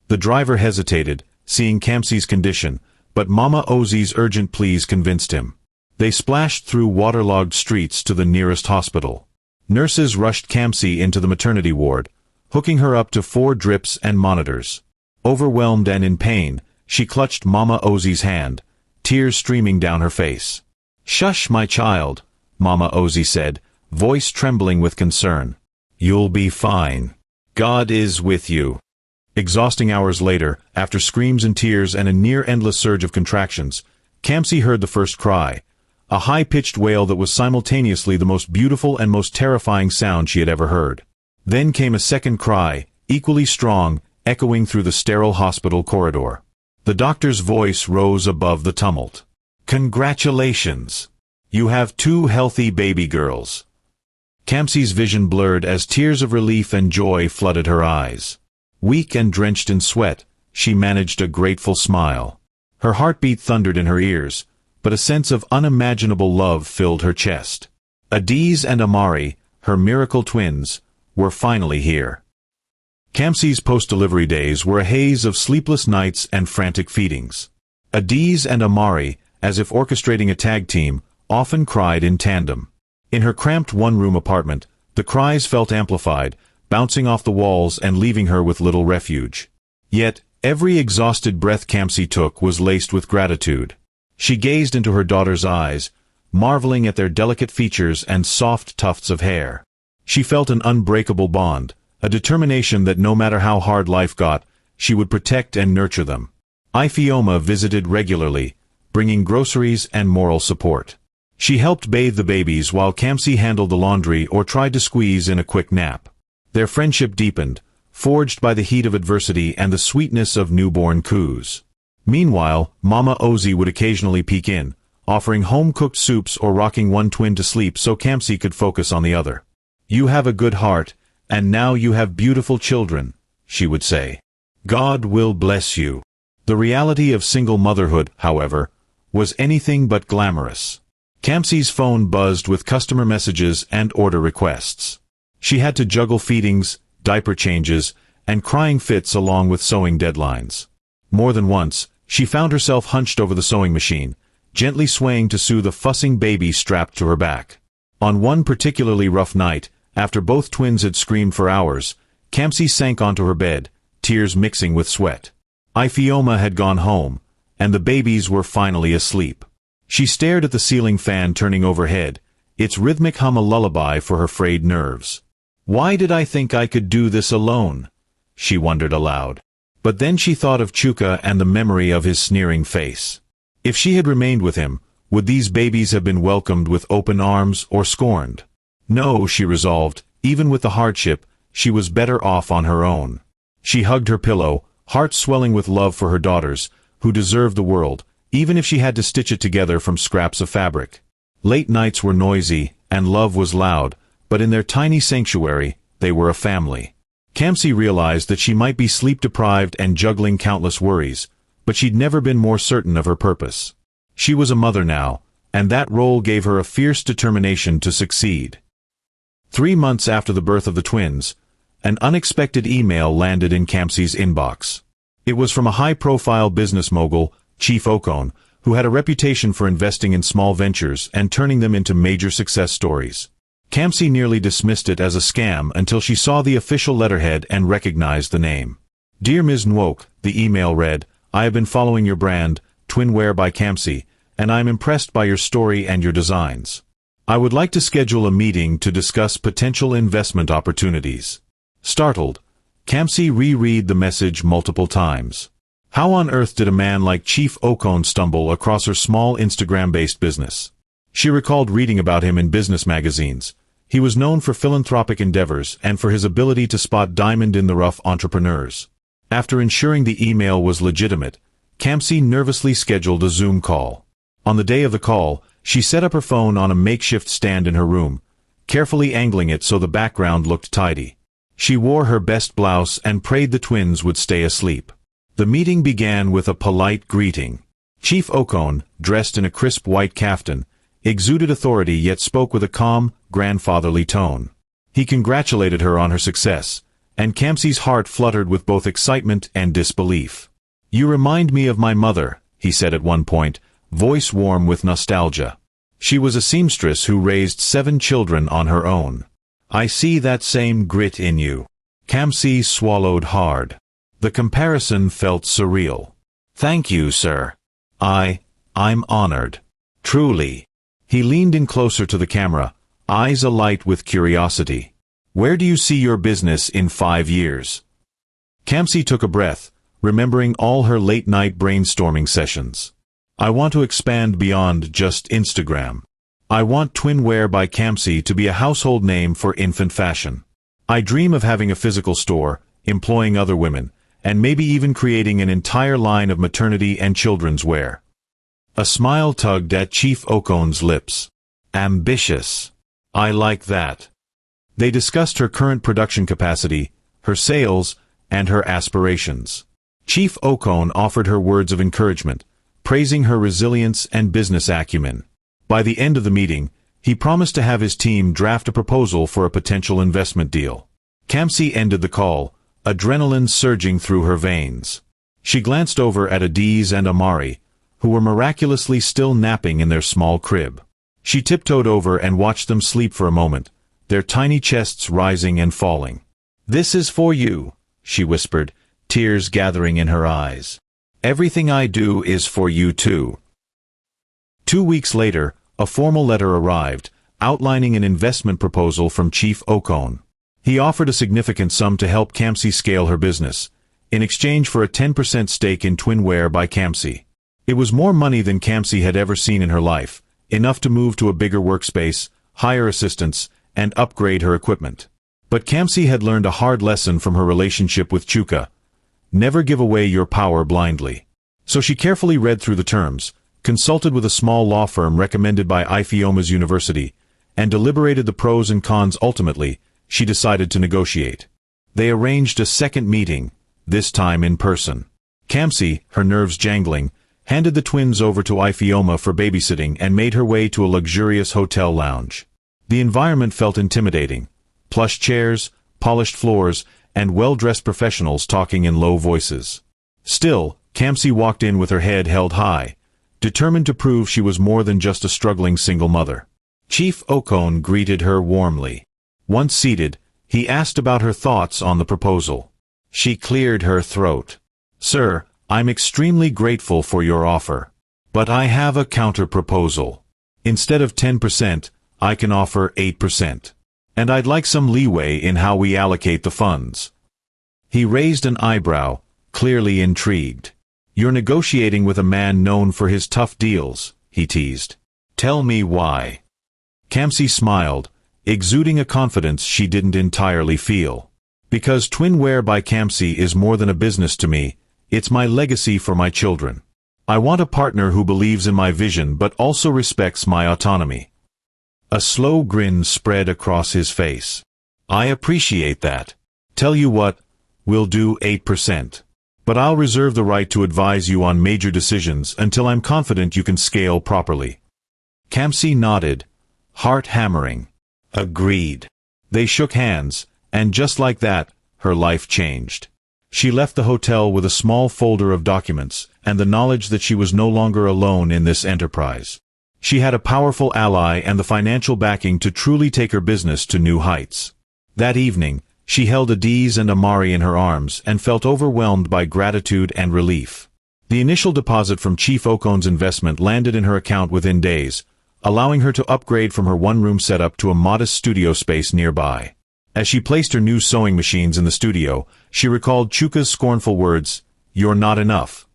The driver hesitated, seeing Kamsi's condition, but Mama Ozzy's urgent pleas convinced him. They splashed through waterlogged streets to the nearest hospital. Nurses rushed Kamsi into the maternity ward, hooking her up to 4 drips and monitors. Overwhelmed and in pain, she clutched Mama Ozzy's hand, tears streaming down her face. "Shush, my child," Mama Ozzy said, voice trembling with concern. "You'll be fine. God is with you." Exhausting hours later, after screams and tears and a near-endless surge of contractions, Kamsi heard the first cry, a high-pitched wail that was simultaneously the most beautiful and most terrifying sound she had ever heard. Then came a second cry, equally strong, echoing through the sterile hospital corridor. The doctor's voice rose above the tumult. "Congratulations! You have 2 healthy baby girls." Kamsi's vision blurred as tears of relief and joy flooded her eyes. Weak and drenched in sweat, she managed a grateful smile. Her heartbeat thundered in her ears, but a sense of unimaginable love filled her chest. Adiz and Amari, her miracle twins, were finally here. Kamsi's post-delivery days were a haze of sleepless nights and frantic feedings. Adiz and Amari, as if orchestrating a tag team, often cried in tandem. In her cramped one-room apartment, the cries felt amplified, bouncing off the walls and leaving her with little refuge. Yet, every exhausted breath Kamsi took was laced with gratitude. She gazed into her daughter's eyes, marveling at their delicate features and soft tufts of hair. She felt an unbreakable bond, a determination that no matter how hard life got, she would protect and nurture them. Ifeoma visited regularly, bringing groceries and moral support. She helped bathe the babies while Kamsi handled the laundry or tried to squeeze in a quick nap. Their friendship deepened, forged by the heat of adversity and the sweetness of newborn coos. Meanwhile, Mama Ozzy would occasionally peek in, offering home-cooked soups or rocking one twin to sleep so Kamsi could focus on the other. "You have a good heart, and now you have beautiful children," she would say. "God will bless you." The reality of single motherhood, however, was anything but glamorous. Kamsi's phone buzzed with customer messages and order requests. She had to juggle feedings, diaper changes, and crying fits along with sewing deadlines. More than once, she found herself hunched over the sewing machine, gently swaying to soothe a fussing baby strapped to her back. On one particularly rough night, after both twins had screamed for hours, Kamsi sank onto her bed, tears mixing with sweat. Ifeoma had gone home, and the babies were finally asleep. She stared at the ceiling fan turning overhead, its rhythmic hum a lullaby for her frayed nerves. "Why did I think I could do this alone?" she wondered aloud. But then she thought of Chuka and the memory of his sneering face. If she had remained with him, Would these babies have been welcomed with open arms or scorned? No, she resolved, even with the hardship, she was better off on her own. She hugged her pillow, heart swelling with love for her daughters, who deserved the world, even if she had to stitch it together from scraps of fabric. Late nights were noisy, and love was loud, but in their tiny sanctuary, they were a family. Kamsi realized that she might be sleep-deprived and juggling countless worries, but she'd never been more certain of her purpose. She was a mother now, and that role gave her a fierce determination to succeed. 3 months after the birth of the twins, an unexpected email landed in Kamsi's inbox. It was from a high-profile business mogul, Chief Okon, who had a reputation for investing in small ventures and turning them into major success stories. Kamsi nearly dismissed it as a scam until she saw the official letterhead and recognized the name. Dear Ms. Nwok, the email read, I have been following your brand, Twinwear by Kamsi, and I am impressed by your story and your designs. I would like to schedule a meeting to discuss potential investment opportunities. Startled, Kamsi reread the message multiple times. How on earth did a man like Chief Okon stumble across her small Instagram-based business? She recalled reading about him in business magazines. He was known for philanthropic endeavors and for his ability to spot diamond-in-the-rough entrepreneurs. After ensuring the email was legitimate, Kamsi nervously scheduled a Zoom call. On the day of the call, she set up her phone on a makeshift stand in her room, carefully angling it so the background looked tidy. She wore her best blouse and prayed the twins would stay asleep. The meeting began with a polite greeting. Chief Okon, dressed in a crisp white kaftan, exuded authority yet spoke with a calm, grandfatherly tone. He congratulated her on her success, and Kamsi's heart fluttered with both excitement and disbelief. You remind me of my mother, he said at one point, voice warm with nostalgia. She was a seamstress who raised 7 children on her own. I see that same grit in you. Kamsi swallowed hard. The comparison felt surreal. Thank you, sir. I'm honored. Truly. He leaned in closer to the camera, eyes alight with curiosity. Where do you see your business in 5 years? Kamsi took a breath, remembering all her late-night brainstorming sessions. I want to expand beyond just Instagram. I want Twinwear by Kamsi to be a household name for infant fashion. I dream of having a physical store, employing other women, and maybe even creating an entire line of maternity and children's wear. A smile tugged at Chief Okon's lips. Ambitious. I like that. They discussed her current production capacity, her sales, and her aspirations. Chief Okon offered her words of encouragement, praising her resilience and business acumen. By the end of the meeting, he promised to have his team draft a proposal for a potential investment deal. Kamsi ended the call, adrenaline surging through her veins. She glanced over at Adiz and Amari, who were miraculously still napping in their small crib. She tiptoed over and watched them sleep for a moment, their tiny chests rising and falling. This is for you, she whispered, tears gathering in her eyes. Everything I do is for you too. 2 weeks later, a formal letter arrived, outlining an investment proposal from Chief Okon. He offered a significant sum to help Kamsi scale her business, in exchange for a 10% stake in Twinwear by Kamsi. It was more money than Kamsi had ever seen in her life, enough to move to a bigger workspace, hire assistants, and upgrade her equipment. But Kamsi had learned a hard lesson from her relationship with Chuka. Never give away your power blindly. So she carefully read through the terms, consulted with a small law firm recommended by Ifeoma's University, and deliberated the pros and cons. Ultimately, she decided to negotiate. They arranged a second meeting, this time in person. Kamsi, her nerves jangling, handed the twins over to Ifeoma for babysitting and made her way to a luxurious hotel lounge. The environment felt intimidating. Plush chairs, polished floors, and well-dressed professionals talking in low voices. Still, Kamsi walked in with her head held high, determined to prove she was more than just a struggling single mother. Chief Okon greeted her warmly. Once seated, he asked about her thoughts on the proposal. She cleared her throat. Sir, I'm extremely grateful for your offer. But I have a counter-proposal. Instead of 10%, I can offer 8%. And I'd like some leeway in how we allocate the funds. He raised an eyebrow, clearly intrigued. You're negotiating with a man known for his tough deals, he teased. Tell me why." Kamsi smiled, exuding a confidence she didn't entirely feel. "Because Twinwear by Kamsi is more than a business to me, it's my legacy for my children. I want a partner who believes in my vision but also respects my autonomy." A slow grin spread across his face. "I appreciate that. Tell you what, we'll do 8%. But I'll reserve the right to advise you on major decisions until I'm confident you can scale properly." Kamsi nodded, heart hammering. "Agreed." They shook hands, and just like that, her life changed. She left the hotel with a small folder of documents, and the knowledge that she was no longer alone in this enterprise. She had a powerful ally and the financial backing to truly take her business to new heights. That evening, she held Adiz and Amari in her arms and felt overwhelmed by gratitude and relief. The initial deposit from Chief Okon's investment landed in her account within days, allowing her to upgrade from her one-room setup to a modest studio space nearby. As she placed her new sewing machines in the studio, she recalled Chuka's scornful words, "You're not enough."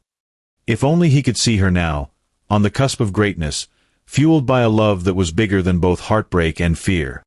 If only he could see her now, on the cusp of greatness, fueled by a love that was bigger than both heartbreak and fear.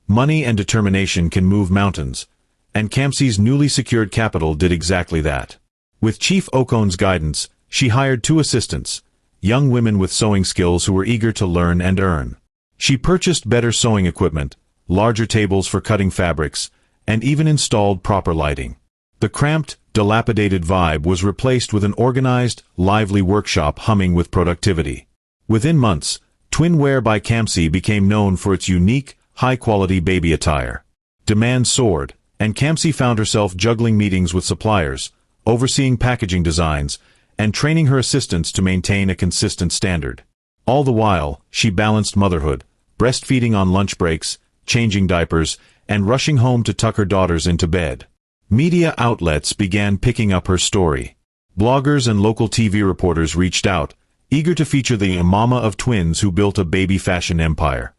Money and determination can move mountains, and Kamsi's newly secured capital did exactly that. With Chief Okon's guidance, she hired 2 assistants, young women with sewing skills who were eager to learn and earn. She purchased better sewing equipment, larger tables for cutting fabrics, and even installed proper lighting. The cramped, dilapidated vibe was replaced with an organized, lively workshop humming with productivity. Within months, Twinwear by Kamsi became known for its unique, high-quality baby attire. Demand soared, and Kamsi found herself juggling meetings with suppliers, overseeing packaging designs, and training her assistants to maintain a consistent standard. All the while, she balanced motherhood, breastfeeding on lunch breaks, changing diapers, and rushing home to tuck her daughters into bed. Media outlets began picking up her story. Bloggers and local TV reporters reached out, eager to feature the mama of twins who built a baby fashion empire.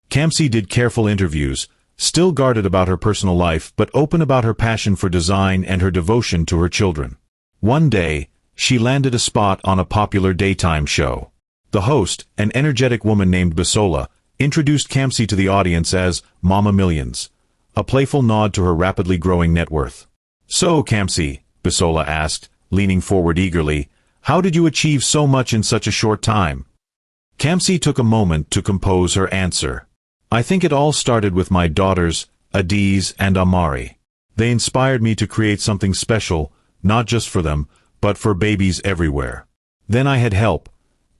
Kamsi did careful interviews, still guarded about her personal life but open about her passion for design and her devotion to her children. One day, she landed a spot on a popular daytime show. The host, an energetic woman named Bisola, introduced Kamsi to the audience as Mama Millions, a playful nod to her rapidly growing net worth. "So, Kamsi," Bisola asked, leaning forward eagerly, "how did you achieve so much in such a short time?" Kamsi took a moment to compose her answer. "I think it all started with my daughters, Adiz and Amari. They inspired me to create something special, not just for them, but for babies everywhere. Then I had help,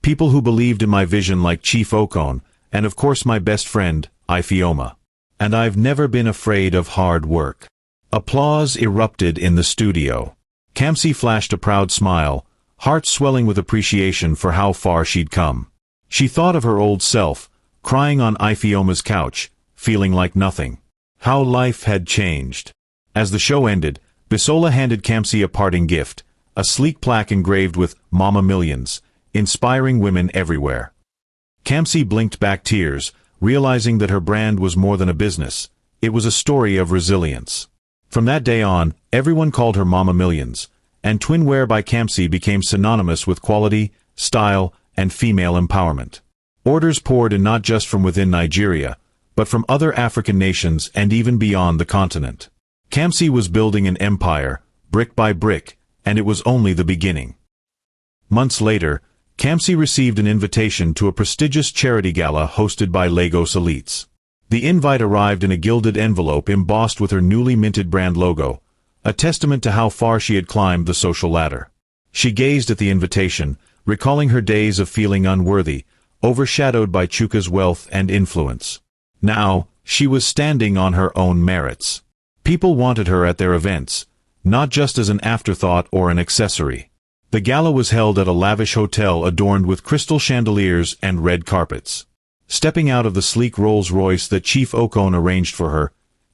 people who believed in my vision like Chief Okon, and of course my best friend, Ifeoma. And I've never been afraid of hard work." Applause erupted in the studio. Kamsi flashed a proud smile, heart swelling with appreciation for how far she'd come. She thought of her old self, crying on Ifeoma's couch, feeling like nothing. How life had changed. As the show ended, Bisola handed Kamsi a parting gift, a sleek plaque engraved with Mama Millions, inspiring women everywhere. Kamsi blinked back tears, realizing that her brand was more than a business. It was a story of resilience. From that day on, everyone called her Mama Millions, and Twinwear by Kamsi became synonymous with quality, style, and female empowerment. Orders poured in not just from within Nigeria, but from other African nations and even beyond the continent. Kamsi was building an empire, brick by brick, and it was only the beginning. Months later, Kamsi received an invitation to a prestigious charity gala hosted by Lagos elites. The invite arrived in a gilded envelope embossed with her newly minted brand logo, a testament to how far she had climbed the social ladder. She gazed at the invitation, recalling her days of feeling unworthy, overshadowed by Chuka's wealth and influence. Now, she was standing on her own merits. People wanted her at their events, not just as an afterthought or an accessory. The gala was held at a lavish hotel adorned with crystal chandeliers and red carpets. Stepping out of the sleek Rolls-Royce that Chief Okon arranged for her,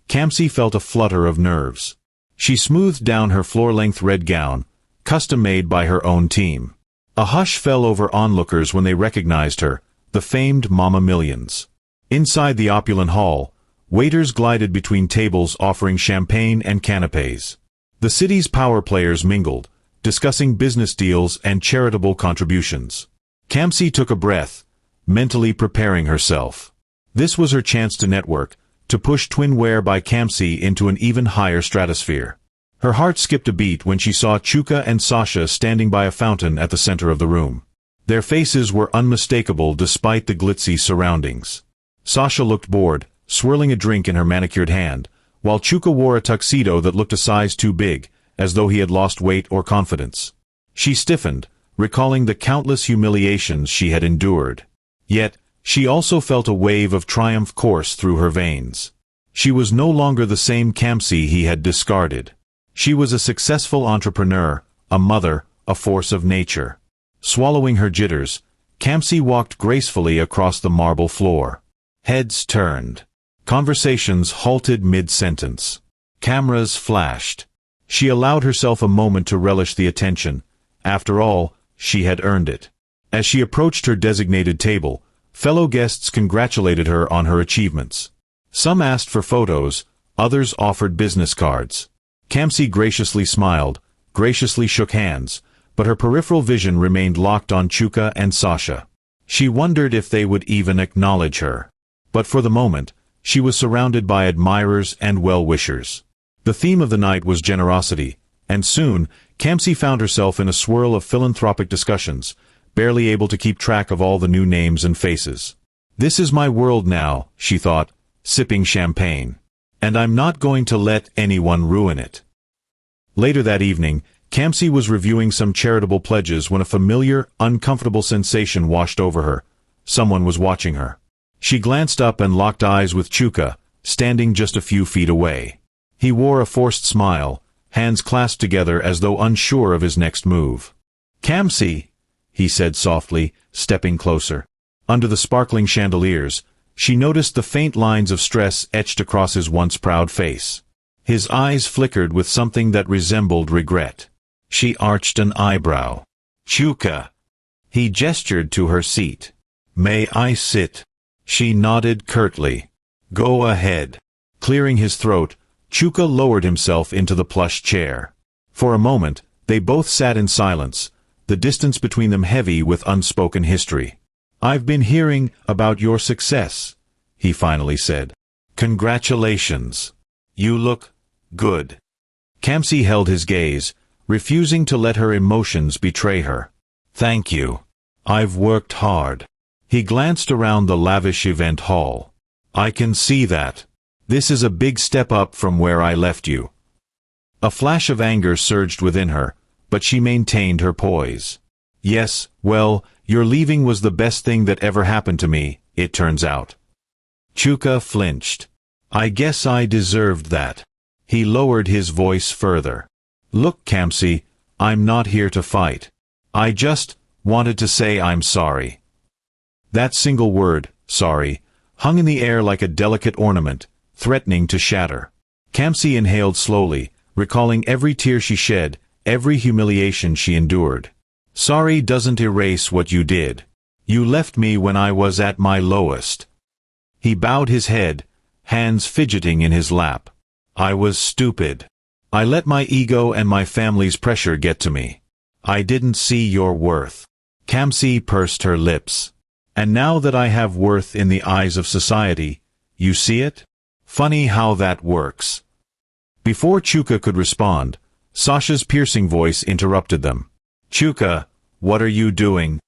Kamsi felt a flutter of nerves. She smoothed down her floor-length red gown, custom-made by her own team. A hush fell over onlookers when they recognized her, the famed Mama Millions. Inside the opulent hall, waiters glided between tables offering champagne and canapés. The city's power players mingled, discussing business deals and charitable contributions. Kamsi took a breath, mentally preparing herself. This was her chance to network, to push Twinware by Kamsi into an even higher stratosphere. Her heart skipped a beat when she saw Chuka and Sasha standing by a fountain at the center of the room. Their faces were unmistakable despite the glitzy surroundings. Sasha looked bored, swirling a drink in her manicured hand, while Chuka wore a tuxedo that looked a size too big, as though he had lost weight or confidence. She stiffened, recalling the countless humiliations she had endured. Yet, she also felt a wave of triumph course through her veins. She was no longer the same Kamsi he had discarded. She was a successful entrepreneur, a mother, a force of nature. Swallowing her jitters, Kamsi walked gracefully across the marble floor. Heads turned. Conversations halted mid-sentence. Cameras flashed. She allowed herself a moment to relish the attention. After all, she had earned it. As she approached her designated table, fellow guests congratulated her on her achievements. Some asked for photos, others offered business cards. Kamsi graciously smiled, graciously shook hands, but her peripheral vision remained locked on Chuka and Sasha. She wondered if they would even acknowledge her. But for the moment, she was surrounded by admirers and well-wishers. The theme of the night was generosity, and soon, Kamsi found herself in a swirl of philanthropic discussions, barely able to keep track of all the new names and faces. This is my world now, she thought, sipping champagne. And I'm not going to let anyone ruin it. Later that evening, Kamsi was reviewing some charitable pledges when a familiar, uncomfortable sensation washed over her. Someone was watching her. She glanced up and locked eyes with Chuka, standing just a few feet away. He wore a forced smile, hands clasped together as though unsure of his next move. "Kamsi," he said softly, stepping closer. Under the sparkling chandeliers, she noticed the faint lines of stress etched across his once proud face. His eyes flickered with something that resembled regret. She arched an eyebrow. "Chuka." He gestured to her seat. "May I sit?" She nodded curtly. "Go ahead." Clearing his throat, Chuka lowered himself into the plush chair. For a moment, they both sat in silence, the distance between them heavy with unspoken history. "I've been hearing about your success," he finally said. "Congratulations. You look good." Kamsi held his gaze, refusing to let her emotions betray her. "Thank you. I've worked hard." He glanced around the lavish event hall. "I can see that. This is a big step up from where I left you." A flash of anger surged within her, but she maintained her poise. "Yes, well, your leaving was the best thing that ever happened to me, it turns out." Chuka flinched. "I guess I deserved that." He lowered his voice further. "Look, Kamsi, I'm not here to fight. I just wanted to say I'm sorry." That single word, sorry, hung in the air like a delicate ornament, threatening to shatter. Kamsi inhaled slowly, recalling every tear she shed, every humiliation she endured. "Sorry doesn't erase what you did. You left me when I was at my lowest." He bowed his head, hands fidgeting in his lap. "I was stupid. I let my ego and my family's pressure get to me. I didn't see your worth." Kamsi pursed her lips. "And now that I have worth in the eyes of society, you see it? Funny how that works." Before Chuka could respond, Sasha's piercing voice interrupted them. "Chuka, what are you doing?"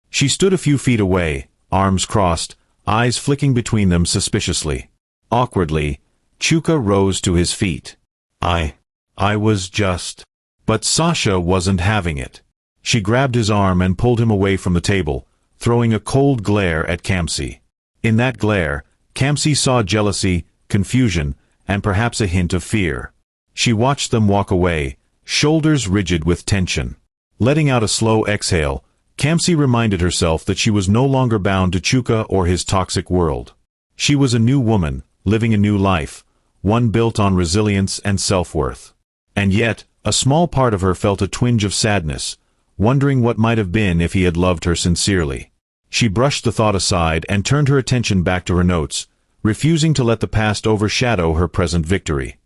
She stood a few feet away, arms crossed, eyes flicking between them suspiciously. Awkwardly, Chuka rose to his feet. I was just..." But Sasha wasn't having it. She grabbed his arm and pulled him away from the table, throwing a cold glare at Kamsi. In that glare, Kamsi saw jealousy, confusion, and perhaps a hint of fear. She watched them walk away, shoulders rigid with tension. Letting out a slow exhale, Kamsi reminded herself that she was no longer bound to Chuka or his toxic world. She was a new woman, living a new life, one built on resilience and self-worth. And yet, a small part of her felt a twinge of sadness, wondering what might have been if he had loved her sincerely. She brushed the thought aside and turned her attention back to her notes, refusing to let the past overshadow her present victory.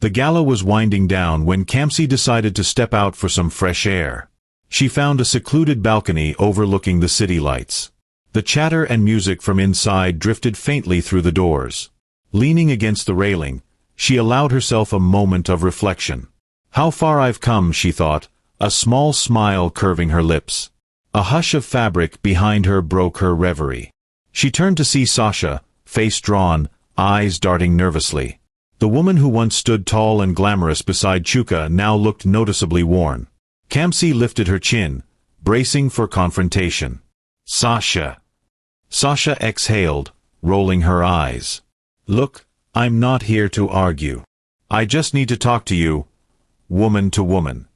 The gala was winding down when Kamsi decided to step out for some fresh air. She found a secluded balcony overlooking the city lights. The chatter and music from inside drifted faintly through the doors. Leaning against the railing, she allowed herself a moment of reflection. How far I've come, she thought, a small smile curving her lips. A hush of fabric behind her broke her reverie. She turned to see Sasha, face drawn, eyes darting nervously. The woman who once stood tall and glamorous beside Chuka now looked noticeably worn. Kamsi lifted her chin, bracing for confrontation. Sasha. Sasha exhaled, rolling her eyes. Look, I'm not here to argue. I just need to talk to you, woman to woman.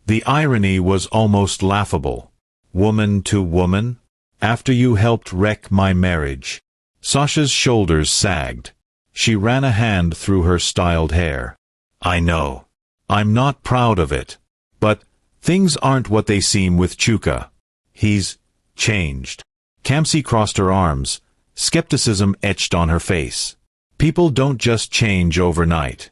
The irony was almost laughable. Woman to woman? After you helped wreck my marriage. Sasha's shoulders sagged. She ran a hand through her styled hair. I know. I'm not proud of it. But things aren't what they seem with Chuka. He's changed. Kamsi crossed her arms, skepticism etched on her face. People don't just change overnight.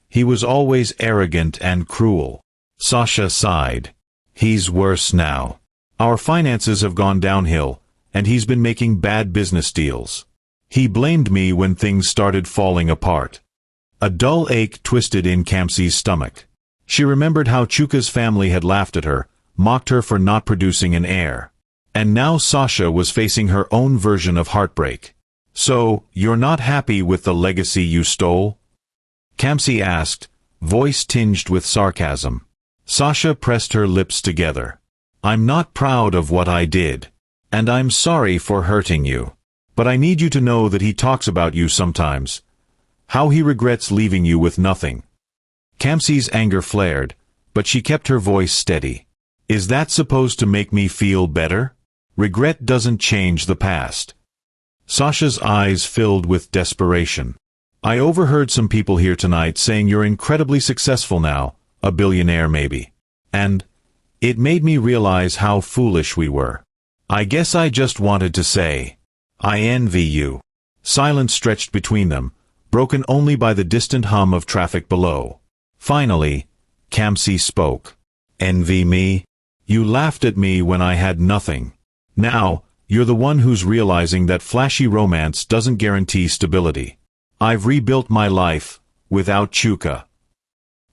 He was always arrogant and cruel. Sasha sighed. He's worse now. Our finances have gone downhill, and he's been making bad business deals. He blamed me when things started falling apart. A dull ache twisted in Kamsi's stomach. She remembered how Chuka's family had laughed at her, mocked her for not producing an heir. And now Sasha was facing her own version of heartbreak. So, you're not happy with the legacy you stole? Kamsi asked, voice tinged with sarcasm. Sasha pressed her lips together. I'm not proud of what I did. And I'm sorry for hurting you. But I need you to know that he talks about you sometimes. How he regrets leaving you with nothing. Kamsi's anger flared, but she kept her voice steady. Is that supposed to make me feel better? Regret doesn't change the past. Sasha's eyes filled with desperation. I overheard some people here tonight saying you're incredibly successful now, a billionaire maybe. And it made me realize how foolish we were. I guess I just wanted to say, I envy you. Silence stretched between them, broken only by the distant hum of traffic below. Finally, Kamsi spoke. Envy me? You laughed at me when I had nothing. Now, you're the one who's realizing that flashy romance doesn't guarantee stability. I've rebuilt my life, without Chuka.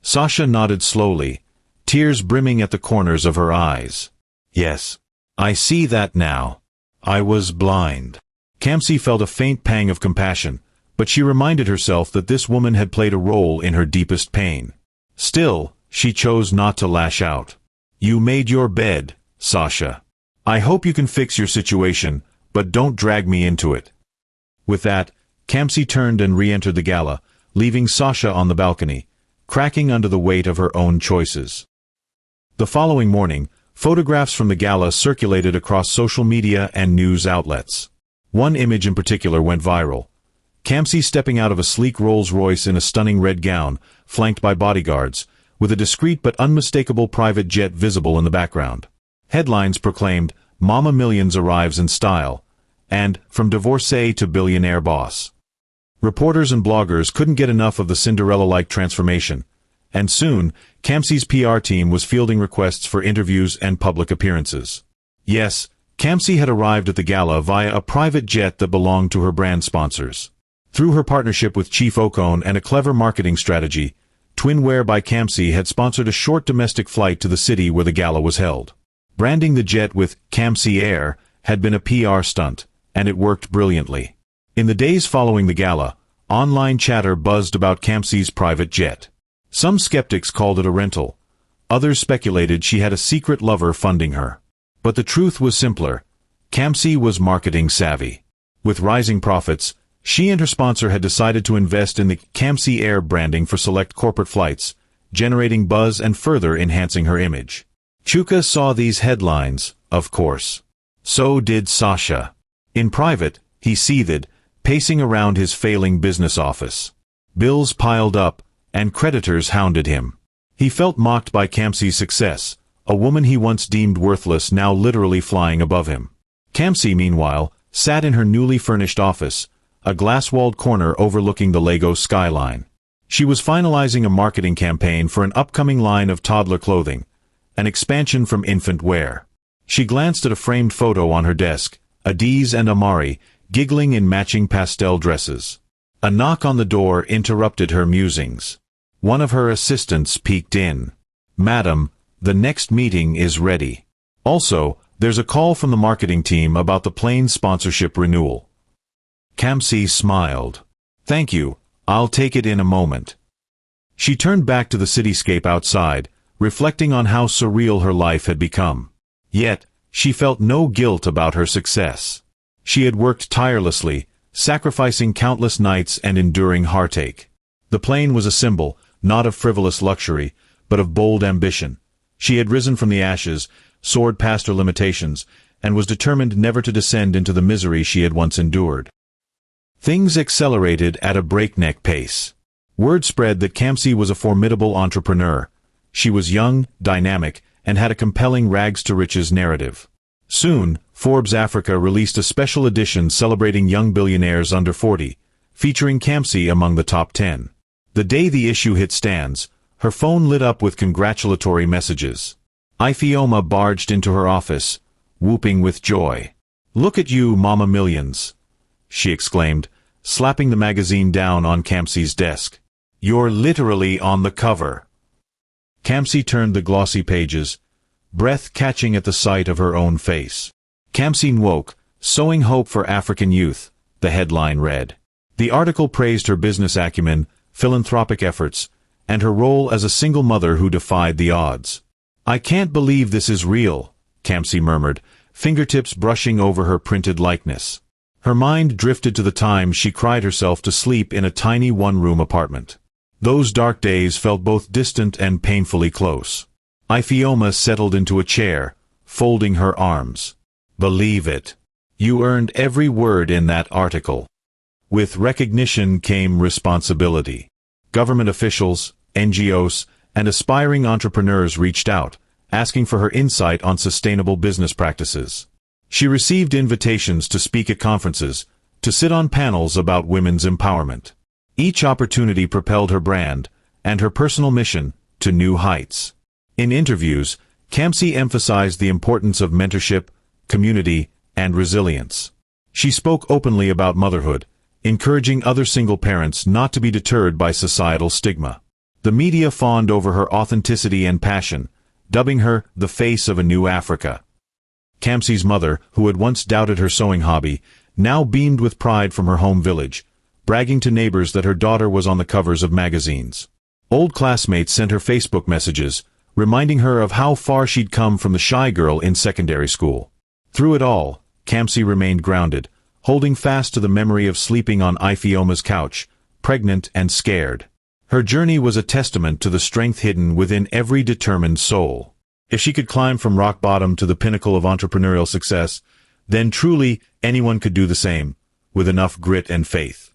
Sasha nodded slowly, tears brimming at the corners of her eyes. Yes, I see that now. I was blind. Kamsi felt a faint pang of compassion, but she reminded herself that this woman had played a role in her deepest pain. Still, she chose not to lash out. You made your bed, Sasha. I hope you can fix your situation, but don't drag me into it. With that, Kamsi turned and re-entered the gala, leaving Sasha on the balcony, cracking under the weight of her own choices. The following morning, photographs from the gala circulated across social media and news outlets. One image in particular went viral. Kamsi stepping out of a sleek Rolls-Royce in a stunning red gown, flanked by bodyguards, with a discreet but unmistakable private jet visible in the background. Headlines proclaimed, Mama Millions arrives in style, and from divorcee to billionaire boss. Reporters and bloggers couldn't get enough of the Cinderella-like transformation, and soon, Kamsi's PR team was fielding requests for interviews and public appearances. Yes, Kamsi had arrived at the gala via a private jet that belonged to her brand sponsors. Through her partnership with Chief Ocon and a clever marketing strategy, Twinwear by Kamsi had sponsored a short domestic flight to the city where the gala was held. Branding the jet with Kamsi Air had been a PR stunt, and it worked brilliantly. In the days following the gala, online chatter buzzed about Kamsi's private jet. Some skeptics called it a rental. Others speculated she had a secret lover funding her. But the truth was simpler. Kamsi was marketing savvy. With rising profits, she and her sponsor had decided to invest in the Kamsi Air branding for select corporate flights, generating buzz and further enhancing her image. Chuka saw these headlines, of course. So did Sasha. In private, he seethed, pacing around his failing business office. Bills piled up, and creditors hounded him. He felt mocked by Kamsi's success, a woman he once deemed worthless now literally flying above him. Kamsi, meanwhile, sat in her newly furnished office, a glass-walled corner overlooking the Lagos skyline. She was finalizing a marketing campaign for an upcoming line of toddler clothing, an expansion from infant wear. She glanced at a framed photo on her desk, Adiz and Amari, giggling in matching pastel dresses. A knock on the door interrupted her musings. One of her assistants peeked in. "Madam, the next meeting is ready. Also, there's a call from the marketing team about the plane sponsorship renewal." Kamsi smiled. "Thank you, I'll take it in a moment." She turned back to the cityscape outside, reflecting on how surreal her life had become. Yet, she felt no guilt about her success. She had worked tirelessly, sacrificing countless nights and enduring heartache. The plane was a symbol, not of frivolous luxury, but of bold ambition. She had risen from the ashes, soared past her limitations, and was determined never to descend into the misery she had once endured. Things accelerated at a breakneck pace. Word spread that Kamsi was a formidable entrepreneur. She was young, dynamic, and had a compelling rags-to-riches narrative. Soon, Forbes Africa released a special edition celebrating young billionaires under 40, featuring Kamsi among the top 10. The day the issue hit stands, her phone lit up with congratulatory messages. Ifeoma barged into her office, whooping with joy. "Look at you, Mama Millions," she exclaimed, slapping the magazine down on Kamsi's desk. "You're literally on the cover." Kamsi turned the glossy pages, breath catching at the sight of her own face. "Kamsi Nwoke, Sowing Hope for African Youth," the headline read. The article praised her business acumen, philanthropic efforts, and her role as a single mother who defied the odds. "I can't believe this is real," Kamsi murmured, fingertips brushing over her printed likeness. Her mind drifted to the time she cried herself to sleep in a tiny one-room apartment. Those dark days felt both distant and painfully close. Ifeoma settled into a chair, folding her arms. "Believe it. You earned every word in that article." With recognition came responsibility. Government officials, NGOs, and aspiring entrepreneurs reached out, asking for her insight on sustainable business practices. She received invitations to speak at conferences, to sit on panels about women's empowerment. Each opportunity propelled her brand, and her personal mission, to new heights. In interviews, Kamsi emphasized the importance of mentorship, community, and resilience. She spoke openly about motherhood, encouraging other single parents not to be deterred by societal stigma. The media fawned over her authenticity and passion, dubbing her the face of a new Africa. Kamsi's mother, who had once doubted her sewing hobby, now beamed with pride from her home village, bragging to neighbors that her daughter was on the covers of magazines. Old classmates sent her Facebook messages, reminding her of how far she'd come from the shy girl in secondary school. Through it all, Kamsi remained grounded, holding fast to the memory of sleeping on Ifeoma's couch, pregnant and scared. Her journey was a testament to the strength hidden within every determined soul. If she could climb from rock bottom to the pinnacle of entrepreneurial success, then truly anyone could do the same, with enough grit and faith.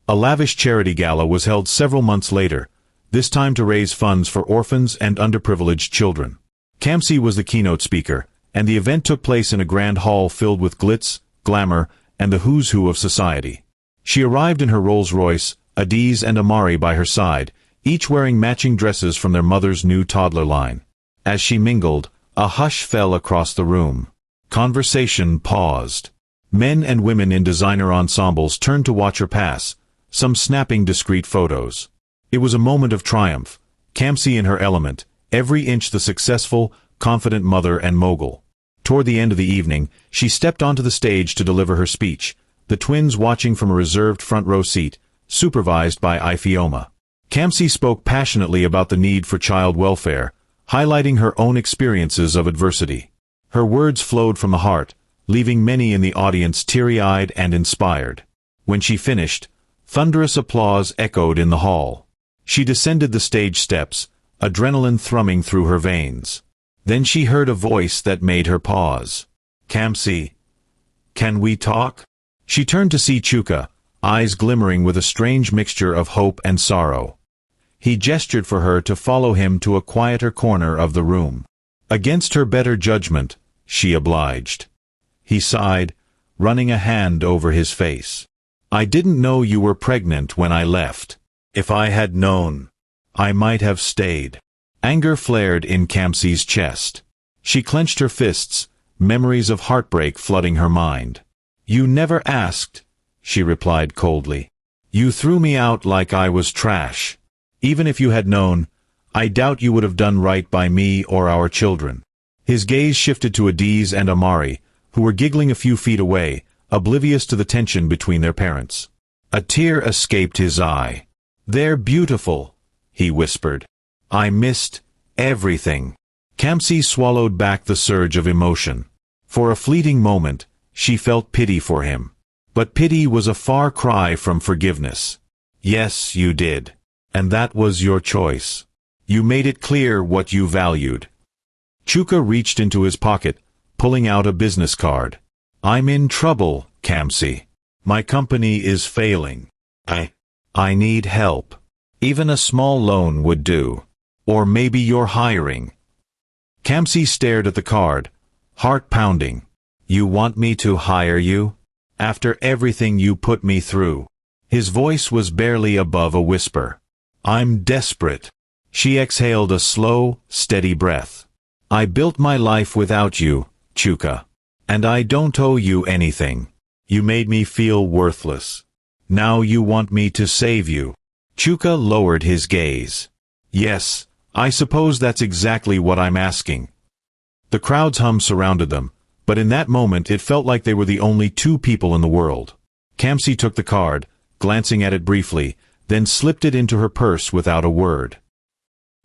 A lavish charity gala was held several months later, this time to raise funds for orphans and underprivileged children. Kamsi was the keynote speaker, and the event took place in a grand hall filled with glitz, glamour, and the who's who of society. She arrived in her Rolls-Royce, Adiz and Amari by her side, each wearing matching dresses from their mother's new toddler line. As she mingled, a hush fell across the room. Conversation paused. Men and women in designer ensembles turned to watch her pass, some snapping discreet photos. It was a moment of triumph, Kamsi in her element, every inch the successful, confident mother and mogul. Toward the end of the evening, she stepped onto the stage to deliver her speech, the twins watching from a reserved front-row seat, supervised by Ifeoma. Kamsi spoke passionately about the need for child welfare, highlighting her own experiences of adversity. Her words flowed from the heart, leaving many in the audience teary-eyed and inspired. When she finished, thunderous applause echoed in the hall. She descended the stage steps, adrenaline thrumming through her veins. Then she heard a voice that made her pause. "Kamsi, can we talk?" She turned to see Chuka, eyes glimmering with a strange mixture of hope and sorrow. He gestured for her to follow him to a quieter corner of the room. Against her better judgment, she obliged. He sighed, running a hand over his face. "I didn't know you were pregnant when I left. If I had known, I might have stayed." Anger flared in Kamsi's chest. She clenched her fists, memories of heartbreak flooding her mind. "You never asked," she replied coldly. "You threw me out like I was trash. Even if you had known, I doubt you would have done right by me or our children." His gaze shifted to Adiz and Amari, who were giggling a few feet away, oblivious to the tension between their parents. A tear escaped his eye. "They're beautiful," he whispered. "I missed everything." Kamsi swallowed back the surge of emotion. For a fleeting moment, she felt pity for him. But pity was a far cry from forgiveness. "Yes, you did. And that was your choice. You made it clear what you valued." Chuka reached into his pocket, pulling out a business card. "I'm in trouble, Kamsi. My company is failing. I need help. Even a small loan would do. Or maybe you're hiring." Kamsi stared at the card, heart pounding. "You want me to hire you? After everything you put me through?" His voice was barely above a whisper. "I'm desperate." She exhaled a slow, steady breath. "I built my life without you, Chuka. And I don't owe you anything. You made me feel worthless. Now you want me to save you." Chuka lowered his gaze. "Yes, I suppose that's exactly what I'm asking." The crowd's hum surrounded them, but in that moment it felt like they were the only two people in the world. Kamsi took the card, glancing at it briefly, then slipped it into her purse without a word.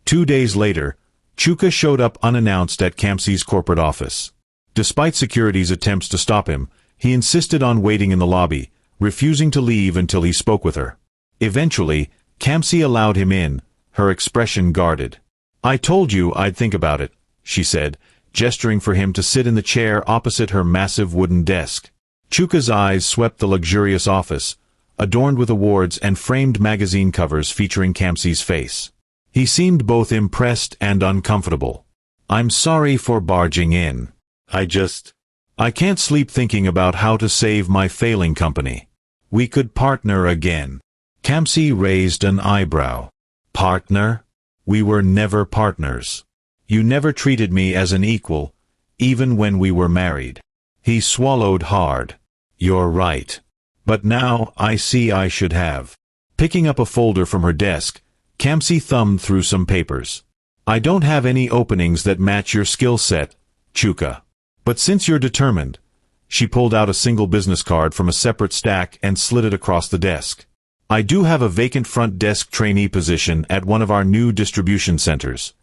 2 days later, Chuka showed up unannounced at Kamsi's corporate office. Despite security's attempts to stop him, he insisted on waiting in the lobby, refusing to leave until he spoke with her. Eventually, Kamsi allowed him in, her expression guarded. "I told you I'd think about it," she said, gesturing for him to sit in the chair opposite her massive wooden desk. Chuka's eyes swept the luxurious office, adorned with awards and framed magazine covers featuring Kamsi's face. He seemed both impressed and uncomfortable. "I'm sorry for barging in. I can't sleep thinking about how to save my failing company. We could partner again." Kamsi raised an eyebrow. "Partner? We were never partners. You never treated me as an equal, even when we were married." He swallowed hard. "You're right. But now I see I should have." Picking up a folder from her desk, Kamsi thumbed through some papers. "I don't have any openings that match your skill set, Chuka. But since you're determined," she pulled out a single business card from a separate stack and slid it across the desk. "I do have a vacant front desk trainee position at one of our new distribution centers."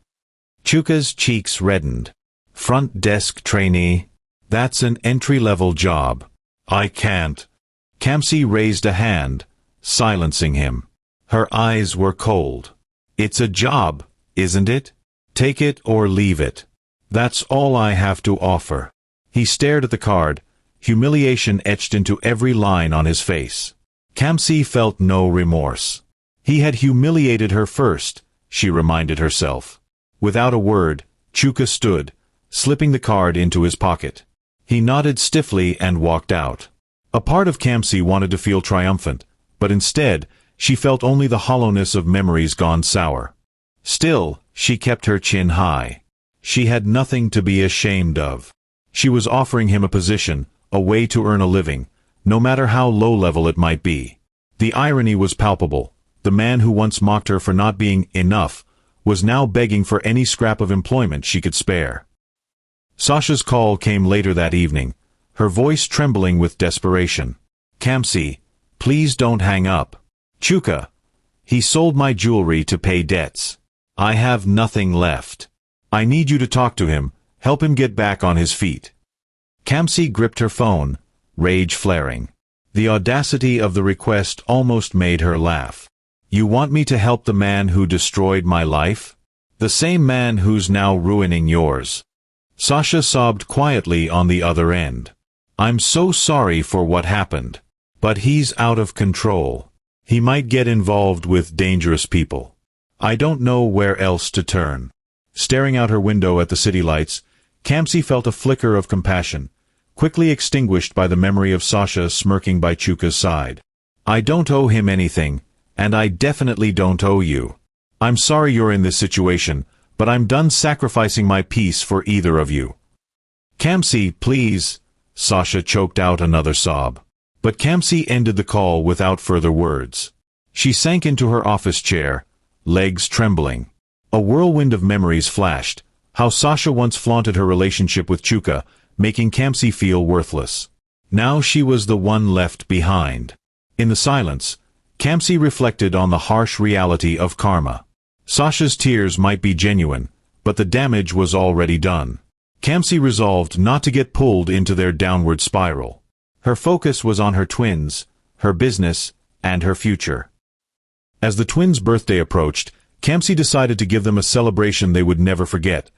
Chuka's cheeks reddened. "Front desk trainee? That's an entry-level job. I can't." Kamsi raised a hand, silencing him. Her eyes were cold. "It's a job, isn't it? Take it or leave it. That's all I have to offer." He stared at the card, humiliation etched into every line on his face. Kamsi felt no remorse. He had humiliated her first, she reminded herself. Without a word, Chuka stood, slipping the card into his pocket. He nodded stiffly and walked out. A part of Kamsi wanted to feel triumphant, but instead, she felt only the hollowness of memories gone sour. Still, she kept her chin high. She had nothing to be ashamed of. She was offering him a position, a way to earn a living, no matter how low-level it might be. The irony was palpable. The man who once mocked her for not being enough was now begging for any scrap of employment she could spare. Sasha's call came later that evening, her voice trembling with desperation. "Kamsi, please don't hang up. Chuka. He sold my jewelry to pay debts. I have nothing left. I need you to talk to him, help him get back on his feet." Kamsi gripped her phone, rage flaring. The audacity of the request almost made her laugh. "You want me to help the man who destroyed my life? The same man who's now ruining yours." Sasha sobbed quietly on the other end. "I'm so sorry for what happened. But he's out of control. He might get involved with dangerous people. I don't know where else to turn." Staring out her window at the city lights, Kamsi felt a flicker of compassion, quickly extinguished by the memory of Sasha smirking by Chuka's side. "I don't owe him anything, and I definitely don't owe you. I'm sorry you're in this situation, but I'm done sacrificing my peace for either of you." "Kamsi, please." Sasha choked out another sob. But Kamsi ended the call without further words. She sank into her office chair, legs trembling. A whirlwind of memories flashed, how Sasha once flaunted her relationship with Chuka, making Kamsi feel worthless. Now she was the one left behind. In the silence, Kamsi reflected on the harsh reality of karma. Sasha's tears might be genuine, but the damage was already done. Kamsi resolved not to get pulled into their downward spiral. Her focus was on her twins, her business, and her future. As the twins' birthday approached, Kamsi decided to give them a celebration they would never forget,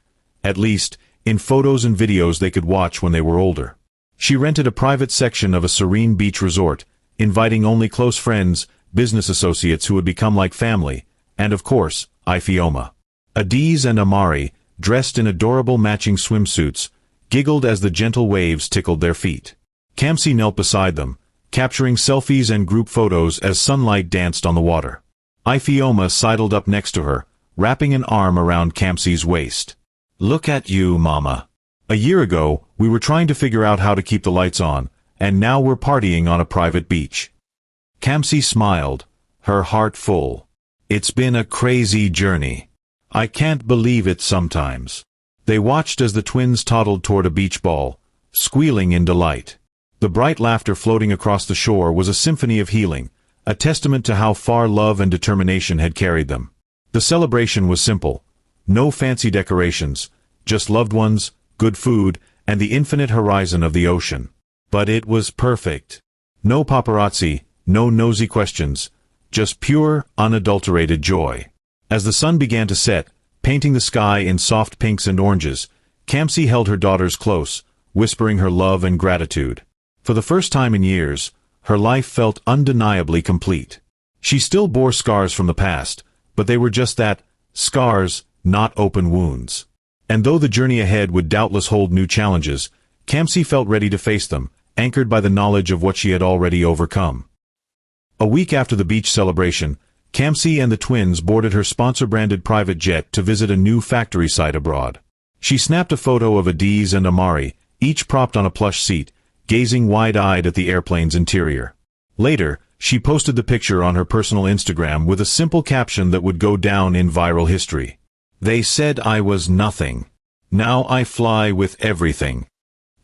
at least, in photos and videos they could watch when they were older. She rented a private section of a serene beach resort, inviting only close friends, business associates who would become like family, and of course, Ifeoma. Adiz and Amari, dressed in adorable matching swimsuits, giggled as the gentle waves tickled their feet. Kamsi knelt beside them, capturing selfies and group photos as sunlight danced on the water. Ifeoma sidled up next to her, wrapping an arm around Kamsi's waist. "Look at you, Mama. A year ago, we were trying to figure out how to keep the lights on, and now we're partying on a private beach." Kamsi smiled, her heart full. "It's been a crazy journey. I can't believe it sometimes." They watched as the twins toddled toward a beach ball, squealing in delight. The bright laughter floating across the shore was a symphony of healing, a testament to how far love and determination had carried them. The celebration was simple. No fancy decorations, just loved ones, good food, and the infinite horizon of the ocean. But it was perfect. No paparazzi, no nosy questions, just pure, unadulterated joy. As the sun began to set, painting the sky in soft pinks and oranges, Kamsi held her daughters close, whispering her love and gratitude. For the first time in years, her life felt undeniably complete. She still bore scars from the past, but they were just that, scars, not open wounds. And though the journey ahead would doubtless hold new challenges, Kamsi felt ready to face them, anchored by the knowledge of what she had already overcome. A week after the beach celebration, Kamsi and the twins boarded her sponsor-branded private jet to visit a new factory site abroad. She snapped a photo of Adiz and Amari, each propped on a plush seat, gazing wide-eyed at the airplane's interior. Later, she posted the picture on her personal Instagram with a simple caption that would go down in viral history. "They said I was nothing. Now I fly with everything."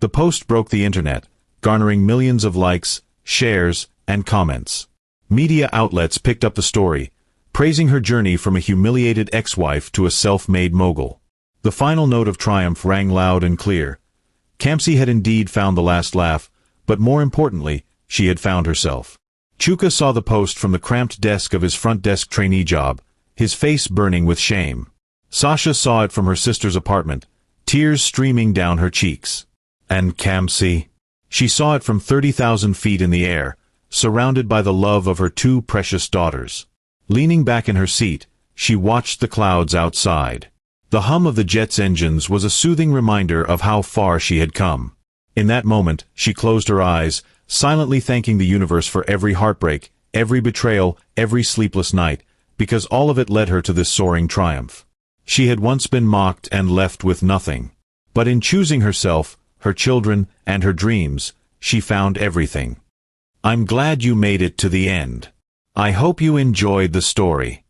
The post broke the internet, garnering millions of likes, shares, and comments. Media outlets picked up the story, praising her journey from a humiliated ex-wife to a self-made mogul. The final note of triumph rang loud and clear. Kamsi had indeed found the last laugh, but more importantly, she had found herself. Chuka saw the post from the cramped desk of his front desk trainee job, his face burning with shame. Sasha saw it from her sister's apartment, tears streaming down her cheeks. And Kamsi? She saw it from 30,000 feet in the air, surrounded by the love of her two precious daughters. Leaning back in her seat, she watched the clouds outside. The hum of the jet's engines was a soothing reminder of how far she had come. In that moment, she closed her eyes, silently thanking the universe for every heartbreak, every betrayal, every sleepless night, because all of it led her to this soaring triumph. She had once been mocked and left with nothing. But in choosing herself, her children, and her dreams, she found everything. I'm glad you made it to the end. I hope you enjoyed the story.